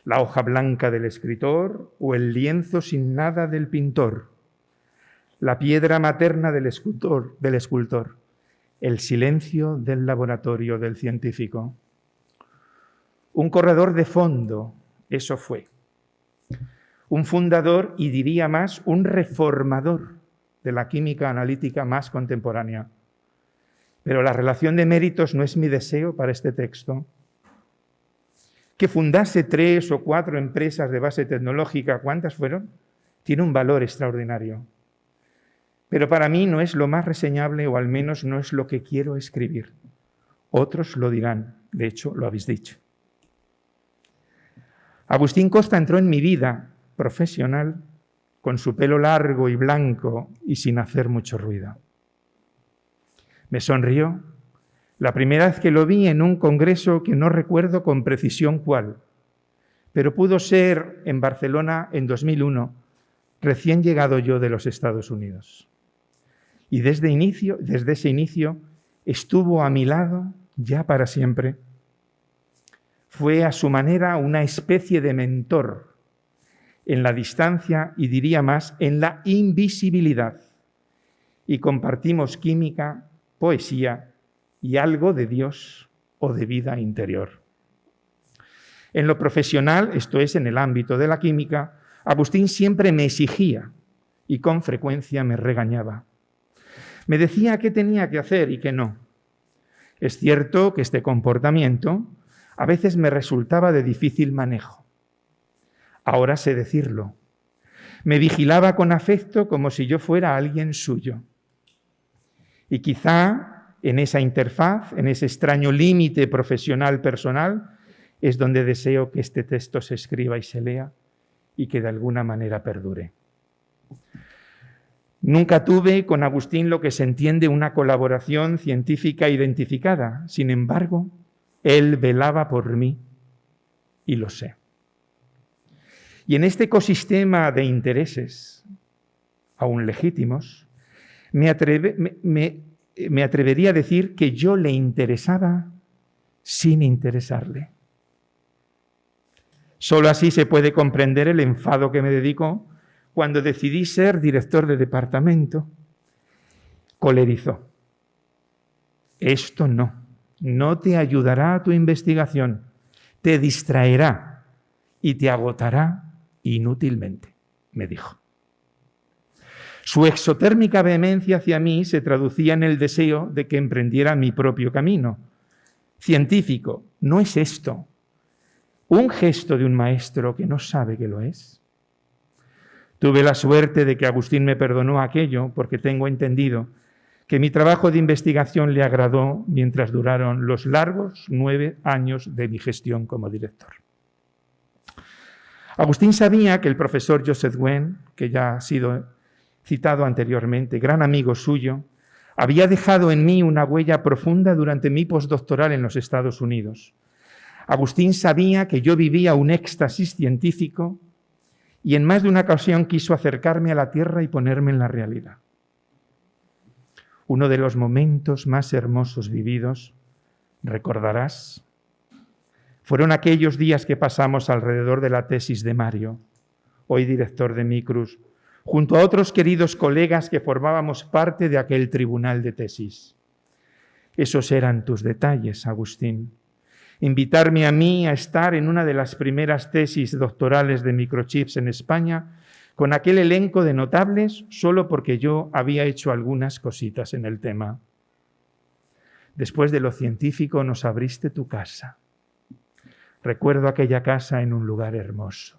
La hoja blanca del escritor o el lienzo sin nada del pintor, la piedra materna del escultor, el silencio del laboratorio del científico. Un corredor de fondo, eso fue. Un fundador y diría más, un reformador de la química analítica más contemporánea. Pero la relación de méritos no es mi deseo para este texto. Que fundase 3 o 4 empresas de base tecnológica, ¿cuántas fueron? Tiene un valor extraordinario. Pero para mí no es lo más reseñable, o al menos no es lo que quiero escribir. Otros lo dirán, de hecho lo habéis dicho. Agustín Costa entró en mi vida profesional con su pelo largo y blanco y sin hacer mucho ruido. Me sonrió la primera vez que lo vi en un congreso que no recuerdo con precisión cuál, pero pudo ser en Barcelona en 2001, recién llegado yo de los Estados Unidos. Y desde ese inicio estuvo a mi lado ya para siempre, fue a su manera una especie de mentor en la distancia y diría más, en la invisibilidad. Y compartimos química, poesía y algo de Dios o de vida interior. En lo profesional, esto es, en el ámbito de la química, Agustín siempre me exigía y con frecuencia me regañaba. Me decía qué tenía que hacer y qué no. Es cierto que este comportamiento a veces me resultaba de difícil manejo. Ahora sé decirlo. Me vigilaba con afecto como si yo fuera alguien suyo. Y quizá en esa interfaz, en ese extraño límite profesional-personal, es donde deseo que este texto se escriba y se lea y que de alguna manera perdure. Nunca tuve con Agustín lo que se entiende una colaboración científica identificada. Sin embargo, él velaba por mí y lo sé. Y en este ecosistema de intereses, aún legítimos, me atrevería a decir que yo le interesaba sin interesarle. Solo así se puede comprender el enfado que me dedicó cuando decidí ser director de departamento. Colerizó. Esto no te ayudará a tu investigación, te distraerá y te agotará inútilmente, me dijo. Su exotérmica vehemencia hacia mí se traducía en el deseo de que emprendiera mi propio camino. Científico, ¿no es esto un gesto de un maestro que no sabe que lo es? Tuve la suerte de que Agustín me perdonó aquello porque tengo entendido que mi trabajo de investigación le agradó mientras duraron los largos 9 años de mi gestión como director. Agustín sabía que el profesor Joseph Wen, que ya ha sido citado anteriormente, gran amigo suyo, había dejado en mí una huella profunda durante mi postdoctoral en los Estados Unidos. Agustín sabía que yo vivía un éxtasis científico y en más de una ocasión quiso acercarme a la tierra y ponerme en la realidad. Uno de los momentos más hermosos vividos, recordarás, fueron aquellos días que pasamos alrededor de la tesis de Mario, hoy director de Micrus, junto a otros queridos colegas que formábamos parte de aquel tribunal de tesis. Esos eran tus detalles, Agustín. Invitarme a mí a estar en una de las primeras tesis doctorales de microchips en España, con aquel elenco de notables, solo porque yo había hecho algunas cositas en el tema. Después de lo científico nos abriste tu casa. Recuerdo aquella casa en un lugar hermoso.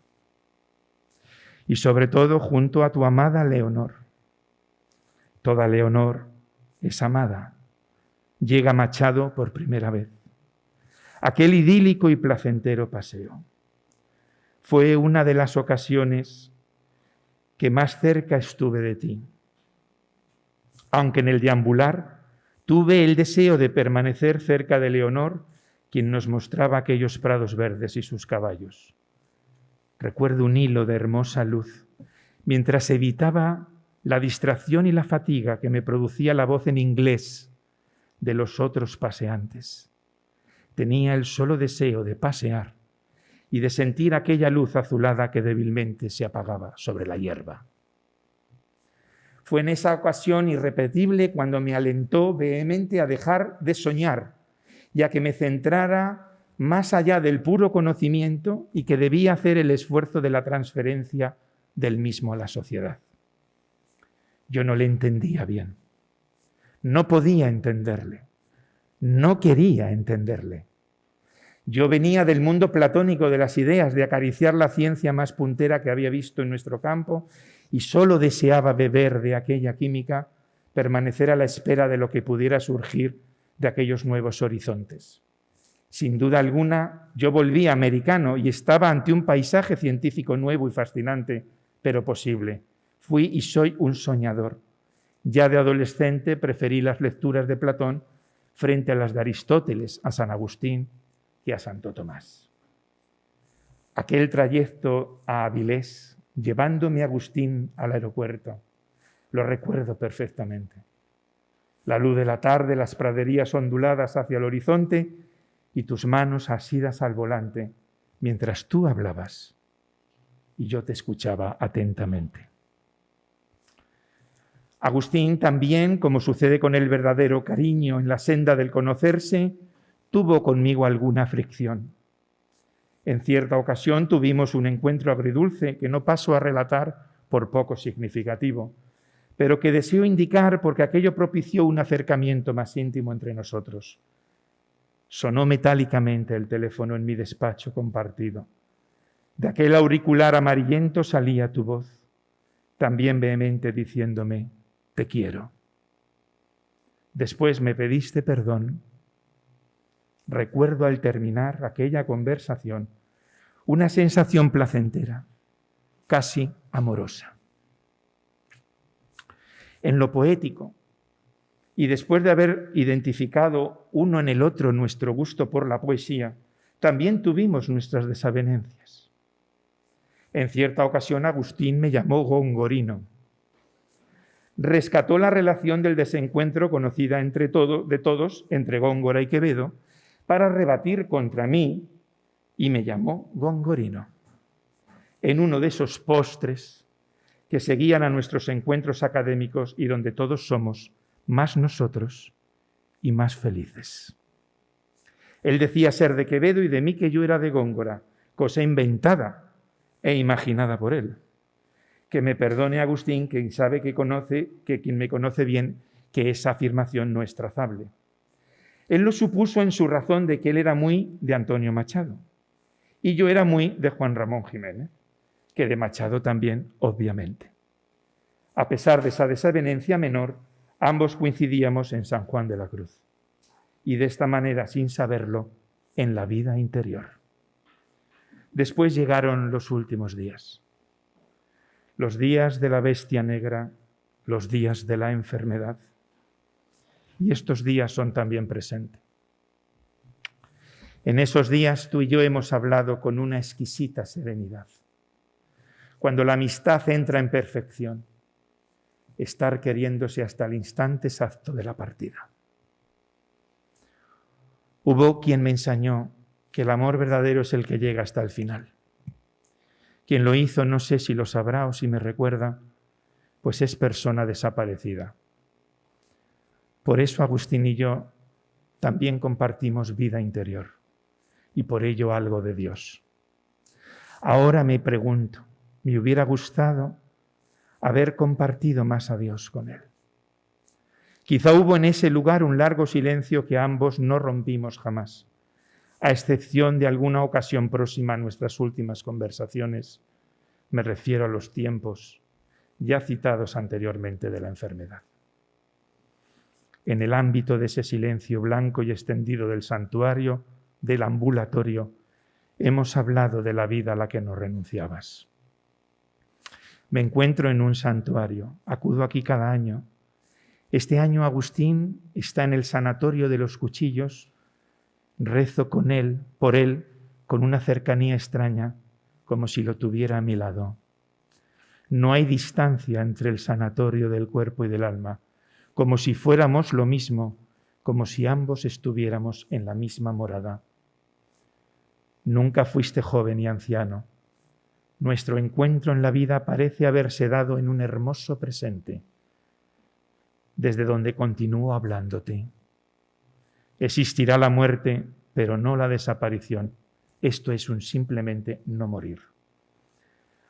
Y sobre todo junto a tu amada Leonor. Toda Leonor es amada. Llega Machado por primera vez. Aquel idílico y placentero paseo. Fue una de las ocasiones que más cerca estuve de ti. Aunque en el deambular tuve el deseo de permanecer cerca de Leonor, quien nos mostraba aquellos prados verdes y sus caballos. Recuerdo un hilo de hermosa luz, mientras evitaba la distracción y la fatiga que me producía la voz en inglés de los otros paseantes. Tenía el solo deseo de pasear y de sentir aquella luz azulada que débilmente se apagaba sobre la hierba. Fue en esa ocasión irrepetible cuando me alentó vehemente a dejar de soñar y a que me centrara más allá del puro conocimiento y que debía hacer el esfuerzo de la transferencia del mismo a la sociedad. Yo no le entendía bien. No podía entenderle. No quería entenderle. Yo venía del mundo platónico de las ideas, de acariciar la ciencia más puntera que había visto en nuestro campo y solo deseaba beber de aquella química, permanecer a la espera de lo que pudiera surgir de aquellos nuevos horizontes. Sin duda alguna, yo volví americano y estaba ante un paisaje científico nuevo y fascinante, pero posible. Fui y soy un soñador. Ya de adolescente preferí las lecturas de Platón frente a las de Aristóteles, a San Agustín y a Santo Tomás. Aquel trayecto a Avilés, llevándome Agustín al aeropuerto, lo recuerdo perfectamente. la luz de la tarde, las praderías onduladas hacia el horizonte y tus manos asidas al volante mientras tú hablabas y yo te escuchaba atentamente. Agustín también, como sucede con el verdadero cariño en la senda del conocerse, tuvo conmigo alguna fricción. En cierta ocasión tuvimos un encuentro agridulce que no paso a relatar por poco significativo, pero que deseo indicar porque aquello propició un acercamiento más íntimo entre nosotros. Sonó metálicamente el teléfono en mi despacho compartido. De aquel auricular amarillento salía tu voz, también vehemente diciéndome: te quiero. Después me pediste perdón. Recuerdo al terminar aquella conversación una sensación placentera, casi amorosa. En lo poético, y después de haber identificado uno en el otro nuestro gusto por la poesía, también tuvimos nuestras desavenencias. En cierta ocasión Agustín me llamó gongorino. Rescató la relación del desencuentro conocida de todos entre Góngora y Quevedo para rebatir contra mí y me llamó gongorino. En uno de esos postres que seguían a nuestros encuentros académicos y donde todos somos más nosotros y más felices. Él decía ser de Quevedo y de mí que yo era de Góngora, cosa inventada e imaginada por él. Que me perdone Agustín, quien sabe que quien me conoce bien, que esa afirmación no es trazable. Él lo supuso en su razón de que él era muy de Antonio Machado y yo era muy de Juan Ramón Jiménez, que de Machado también, obviamente. A pesar de esa desavenencia menor, ambos coincidíamos en San Juan de la Cruz y de esta manera, sin saberlo, en la vida interior. Después llegaron los últimos días. Los días de la bestia negra, los días de la enfermedad. Y estos días son también presentes. En esos días tú y yo hemos hablado con una exquisita serenidad. Cuando la amistad entra en perfección, estar queriéndose hasta el instante exacto de la partida. Hubo quien me enseñó que el amor verdadero es el que llega hasta el final. Quien lo hizo no sé si lo sabrá o si me recuerda, pues es persona desaparecida. Por eso Agustín y yo también compartimos vida interior y por ello algo de Dios. Ahora me pregunto, me hubiera gustado haber compartido más a Dios con él. Quizá hubo en ese lugar un largo silencio que ambos no rompimos jamás, a excepción de alguna ocasión próxima a nuestras últimas conversaciones. Me refiero a los tiempos ya citados anteriormente de la enfermedad. En el ámbito de ese silencio blanco y extendido del santuario, del ambulatorio, hemos hablado de la vida a la que no renunciabas. Me encuentro en un santuario, acudo aquí cada año. Este año Agustín está en el sanatorio de los Cuchillos. Rezo con él, por él, con una cercanía extraña, como si lo tuviera a mi lado. No hay distancia entre el sanatorio del cuerpo y del alma, como si fuéramos lo mismo, como si ambos estuviéramos en la misma morada. Nunca fuiste joven y anciano. Nuestro encuentro en la vida parece haberse dado en un hermoso presente, desde donde continúo hablándote. Existirá la muerte, pero no la desaparición. Esto es un simplemente no morir.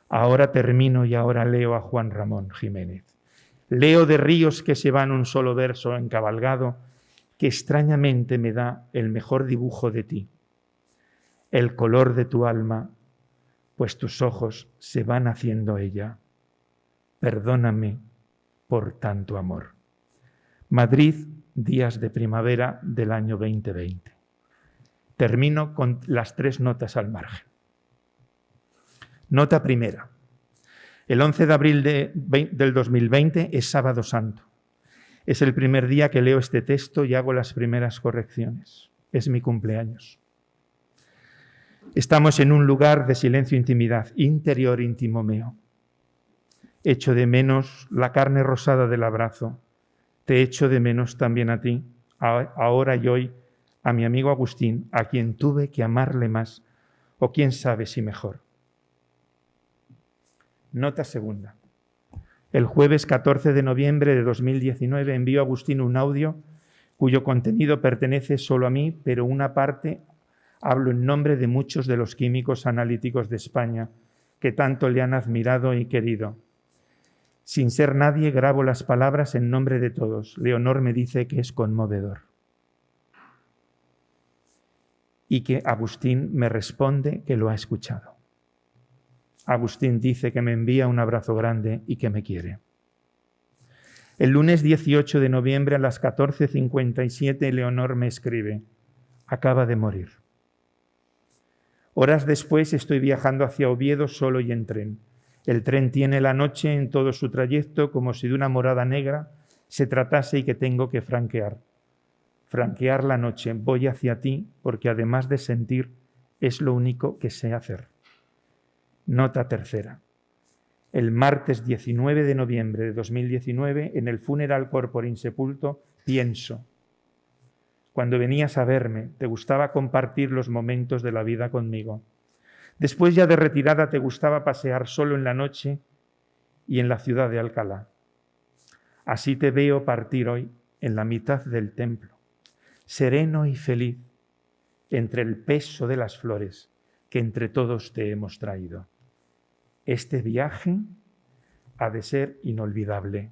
Ahora termino y ahora leo a Juan Ramón Jiménez. Leo de ríos que se van un solo verso encabalgado, que extrañamente me da el mejor dibujo de ti. El color de tu alma, pues tus ojos se van haciendo ella. Perdóname por tanto amor. Madrid, días de primavera del año 2020. Termino con las 3 notas al margen. Nota primera. El 11 de abril del 2020 es Sábado Santo. Es el primer día que leo este texto y hago las primeras correcciones. Es mi cumpleaños. Estamos en un lugar de silencio e intimidad, interior íntimo mío. Echo de menos la carne rosada del abrazo, Te echo de menos también a ti, ahora y hoy, a mi amigo Agustín, a quien tuve que amarle más, o quién sabe si mejor. Nota segunda. El jueves 14 de noviembre de 2019 envió a Agustín un audio cuyo contenido pertenece solo a mí, pero una parte hablo en nombre de muchos de los químicos analíticos de España que tanto le han admirado y querido. Sin ser nadie, grabo las palabras en nombre de todos. Leonor me dice que es conmovedor. Y que Agustín me responde que lo ha escuchado. Agustín dice que me envía un abrazo grande y que me quiere. El lunes 18 de noviembre a las 14:57, Leonor me escribe: acaba de morir. Horas después estoy viajando hacia Oviedo solo y en tren. El tren tiene la noche en todo su trayecto como si de una morada negra se tratase y que tengo que franquear. Franquear la noche, voy hacia ti porque además de sentir es lo único que sé hacer. Nota tercera. El martes 19 de noviembre de 2019, en el Funeral Corpore Insepulto, pienso: cuando venías a verme, te gustaba compartir los momentos de la vida conmigo. Después ya de retirada te gustaba pasear solo en la noche y en la ciudad de Alcalá. Así te veo partir hoy en la mitad del templo, sereno y feliz, entre el peso de las flores que entre todos te hemos traído. Este viaje ha de ser inolvidable,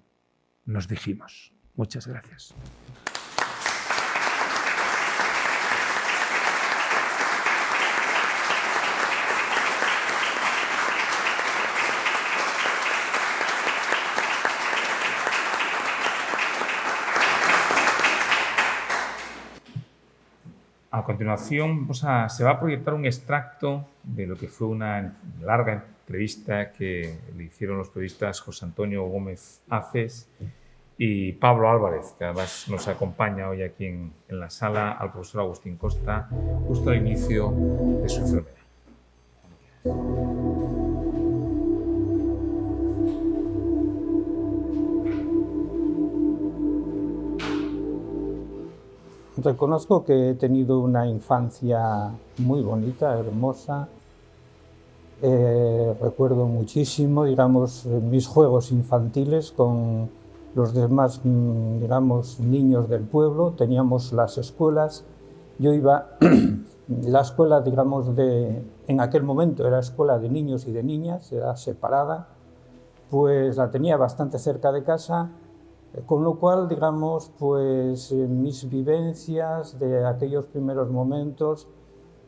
nos dijimos. Muchas gracias. A continuación se va a proyectar un extracto de lo que fue una larga entrevista que le hicieron los periodistas José Antonio Gómez Haces y Pablo Álvarez, que además nos acompaña hoy aquí en la sala, al profesor Agustín Costa, justo al inicio de su enfermedad. Reconozco que he tenido una infancia muy bonita, hermosa. Recuerdo muchísimo, digamos, mis juegos infantiles con los demás, digamos, niños del pueblo. Teníamos las escuelas. Yo iba, la escuela, digamos, en aquel momento era escuela de niños y de niñas, era separada, pues la tenía bastante cerca de casa. Con lo cual, digamos, pues mis vivencias de aquellos primeros momentos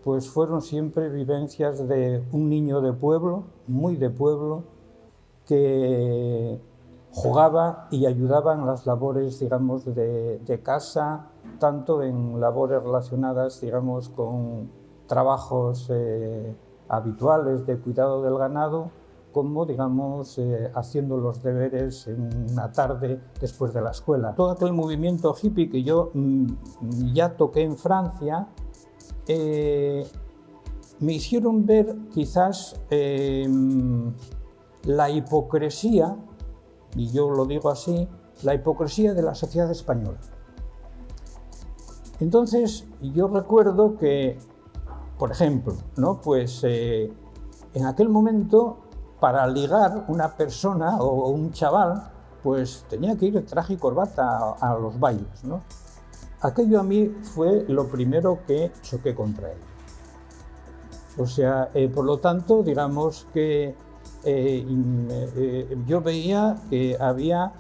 pues fueron siempre vivencias de un niño de pueblo, muy de pueblo, que jugaba y ayudaba en las labores, digamos, de casa, tanto en labores relacionadas, digamos, con trabajos habituales de cuidado del ganado, como, digamos, haciendo los deberes en una tarde después de la escuela. Todo aquel movimiento hippie que yo ya toqué en Francia, me hicieron ver quizás la hipocresía, y yo lo digo así, la hipocresía de la sociedad española. Entonces, yo recuerdo que, por ejemplo, ¿no? Pues, en aquel momento, para ligar una persona o un chaval, pues tenía que ir de traje y corbata a los bailes, ¿no? Aquello a mí fue lo primero que choqué contra él. O sea, por lo tanto, digamos que yo veía que había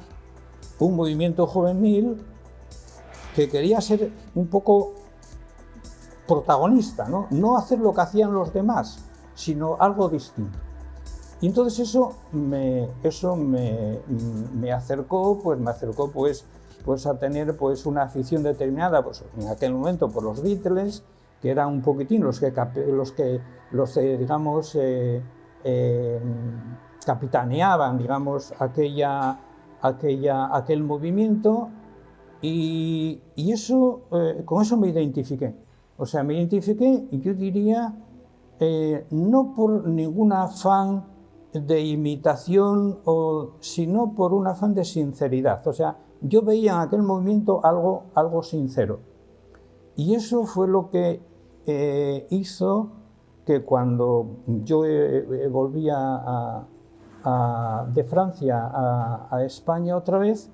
un movimiento juvenil que quería ser un poco protagonista, ¿no? No hacer lo que hacían los demás, sino algo distinto. Y entonces eso me acercó, pues a tener pues una afición determinada, pues en aquel momento por los Beatles, que eran un poquitín los que digamos capitaneaban, digamos, aquel movimiento, y eso con eso me identifiqué. O sea, me identifiqué, y yo diría, no por ningún afán de imitación, sino por un afán de sinceridad. O sea, yo veía en aquel movimiento algo sincero. Y eso fue lo que hizo que cuando yo volvía de Francia a España otra vez,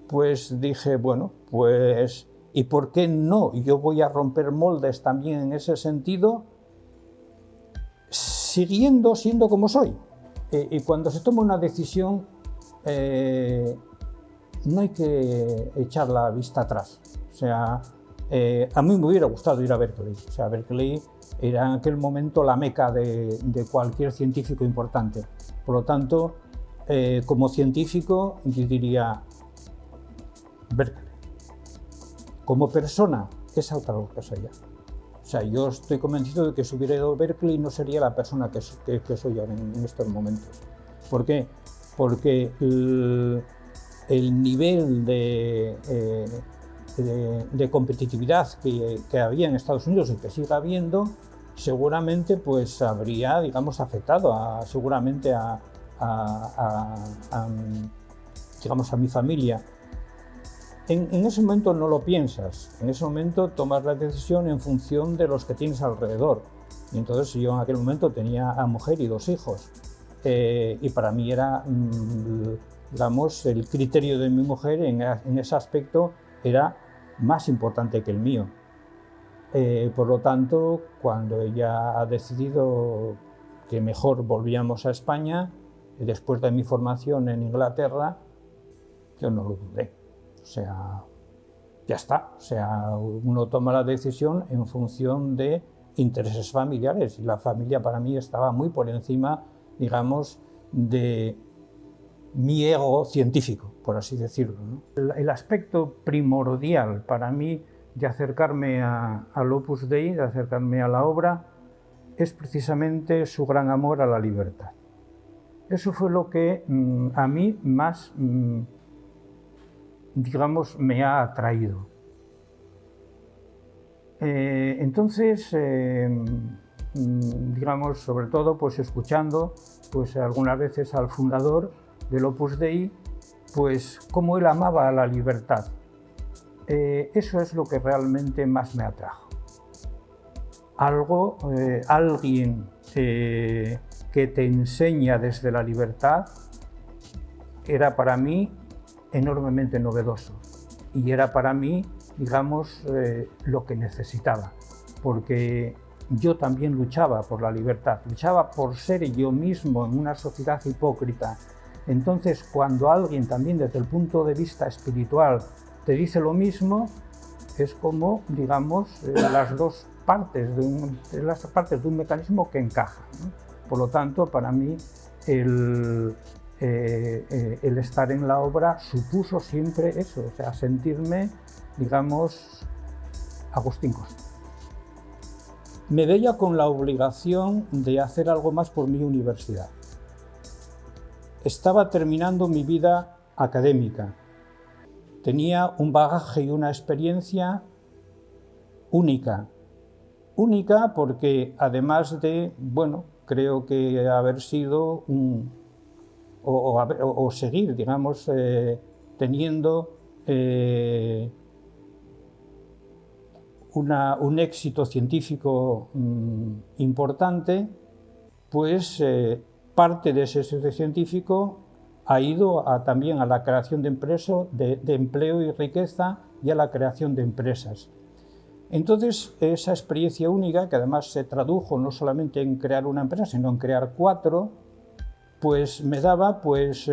pues dije, bueno, pues, ¿y por qué no? Yo voy a romper moldes también en ese sentido, siendo como soy. Y cuando se toma una decisión, no hay que echar la vista atrás. O sea, a mí me hubiera gustado ir a Berkeley. O sea, Berkeley era en aquel momento la meca de cualquier científico importante. Por lo tanto, como científico, yo diría Berkeley. Como persona, esa otra cosa ya. O sea, yo estoy convencido de que si hubiera ido a Berkeley no sería la persona que soy ahora en estos momentos. ¿Por qué? Porque el nivel de competitividad que había en Estados Unidos y que sigue habiendo, seguramente pues habría, digamos, afectado seguramente digamos, a mi familia. En ese momento no lo piensas, en ese momento tomas la decisión en función de los que tienes alrededor. Y entonces yo en aquel momento tenía a mujer y 2 hijos. Y para mí era, digamos, el criterio de mi mujer en ese aspecto era más importante que el mío. Por lo tanto, cuando ella ha decidido que mejor volvíamos a España, después de mi formación en Inglaterra, yo no lo dudé. O sea, ya está. O sea, uno toma la decisión en función de intereses familiares y la familia para mí estaba muy por encima, digamos, de mi ego científico, por así decirlo, ¿no? El aspecto primordial para mí de acercarme al Opus Dei, de acercarme a la obra, es precisamente su gran amor a la libertad. Eso fue lo que a mí más, digamos, me ha atraído. Entonces, digamos, sobre todo, pues escuchando, pues algunas veces al fundador del Opus Dei, pues cómo él amaba a la libertad. Eso es lo que realmente más me atrajo. Alguien que te enseña desde la libertad era para mí enormemente novedoso y era para mí, digamos, lo que necesitaba, porque yo también luchaba por la libertad, luchaba por ser yo mismo en una sociedad hipócrita. Entonces, cuando alguien también desde el punto de vista espiritual te dice lo mismo, es como, digamos, las dos partes de un mecanismo que encaja, ¿no? Por lo tanto, para mí, el estar en la obra supuso siempre eso, o sea, sentirme, digamos, Agustín Costa. Me veía con la obligación de hacer algo más por mi universidad. Estaba terminando mi vida académica. Tenía un bagaje y una experiencia única. Única porque además de, bueno, creo que haber sido o seguir, digamos, teniendo un éxito científico importante, pues parte de ese éxito científico ha ido también a la creación de empleo y riqueza y a la creación de empresas. Entonces, esa experiencia única, que además se tradujo no solamente en crear una empresa, sino en crear 4, pues me daba pues,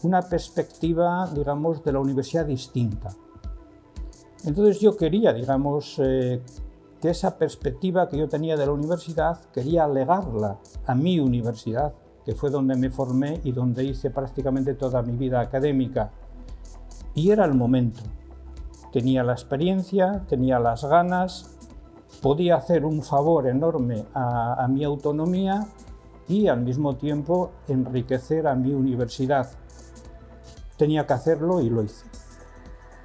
una perspectiva, digamos, de la universidad distinta. Entonces yo quería, digamos, que esa perspectiva que yo tenía de la universidad, quería legarla a mi universidad, que fue donde me formé y donde hice prácticamente toda mi vida académica. Y era el momento. Tenía la experiencia, tenía las ganas, podía hacer un favor enorme a mi autonomía y al mismo tiempo enriquecer a mi universidad. Tenía que hacerlo y lo hice.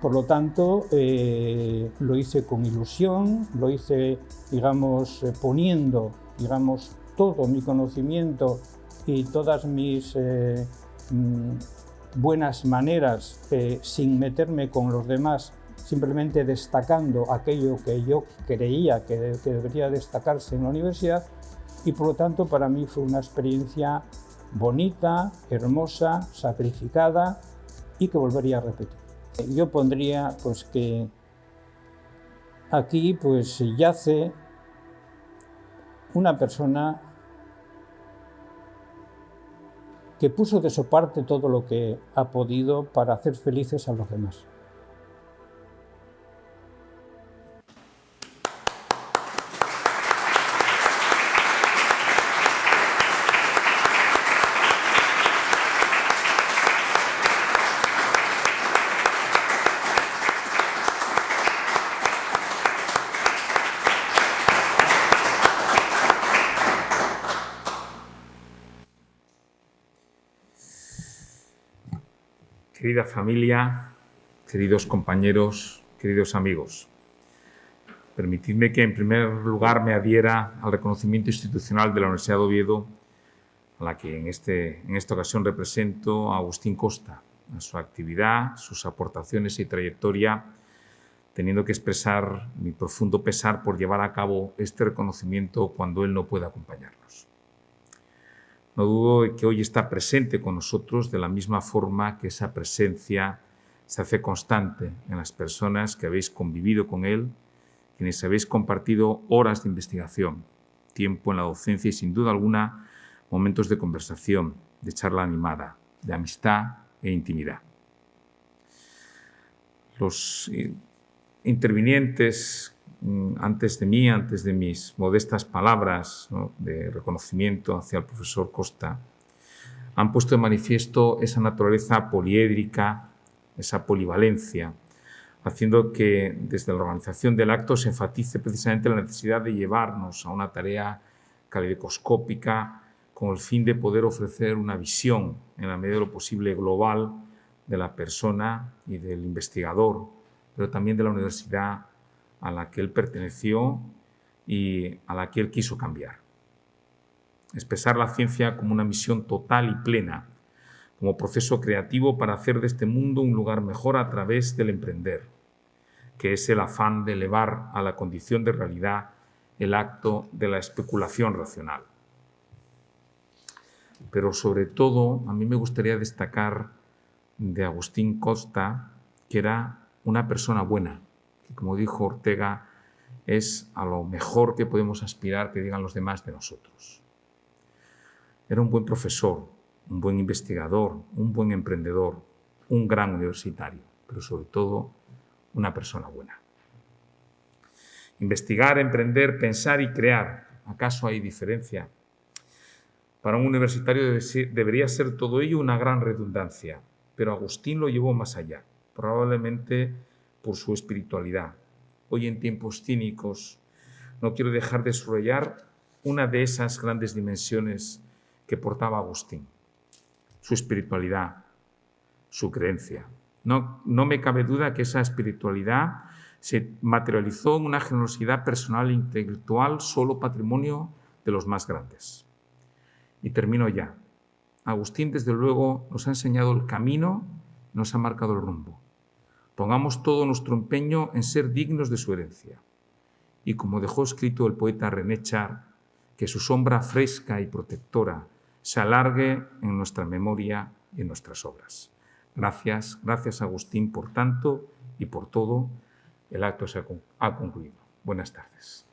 Por lo tanto, lo hice con ilusión, lo hice, digamos, poniendo, digamos, todo mi conocimiento y todas mis buenas maneras, sin meterme con los demás, simplemente destacando aquello que yo creía que debería destacarse en la universidad, y por lo tanto para mí fue una experiencia bonita, hermosa, sacrificada y que volvería a repetir. Yo pondría pues que aquí pues yace una persona que puso de su parte todo lo que ha podido para hacer felices a los demás. Querida familia, queridos compañeros, queridos amigos, permitidme que en primer lugar me adhiera al reconocimiento institucional de la Universidad de Oviedo, a la que en esta ocasión represento a Agustín Costa, a su actividad, sus aportaciones y trayectoria, teniendo que expresar mi profundo pesar por llevar a cabo este reconocimiento cuando él no puede acompañarnos. No dudo de que hoy está presente con nosotros de la misma forma que esa presencia se hace constante en las personas que habéis convivido con él, quienes habéis compartido horas de investigación, tiempo en la docencia y, sin duda alguna, momentos de conversación, de charla animada, de amistad e intimidad. Los intervinientes antes de mí, antes de mis modestas palabras, ¿no?, de reconocimiento hacia el profesor Costa, han puesto de manifiesto esa naturaleza poliédrica, esa polivalencia, haciendo que desde la organización del acto se enfatice precisamente la necesidad de llevarnos a una tarea caleidoscópica con el fin de poder ofrecer una visión, en la medida de lo posible global, de la persona y del investigador, pero también de la universidad a la que él perteneció y a la que él quiso cambiar. Expresar la ciencia como una misión total y plena, como proceso creativo para hacer de este mundo un lugar mejor a través del emprender, que es el afán de elevar a la condición de realidad el acto de la especulación racional. Pero sobre todo, a mí me gustaría destacar de Agustín Costa que era una persona buena, que, como dijo Ortega, es a lo mejor que podemos aspirar que digan los demás de nosotros. Era un buen profesor, un buen investigador, un buen emprendedor, un gran universitario, pero sobre todo una persona buena. Investigar, emprender, pensar y crear. ¿Acaso hay diferencia? Para un universitario debería ser todo ello una gran redundancia, pero Agustín lo llevó más allá, probablemente por su espiritualidad. Hoy, en tiempos cínicos, no quiero dejar de subrayar una de esas grandes dimensiones que portaba Agustín: su espiritualidad, su creencia. No me cabe duda que esa espiritualidad se materializó en una generosidad personal e intelectual solo patrimonio de los más grandes. Y termino ya. Agustín, desde luego, nos ha enseñado el camino, nos ha marcado el rumbo. Pongamos todo nuestro empeño en ser dignos de su herencia. Y como dejó escrito el poeta René Char, que su sombra fresca y protectora se alargue en nuestra memoria y en nuestras obras. Gracias Agustín por tanto y por todo. El acto se ha concluido. Buenas tardes.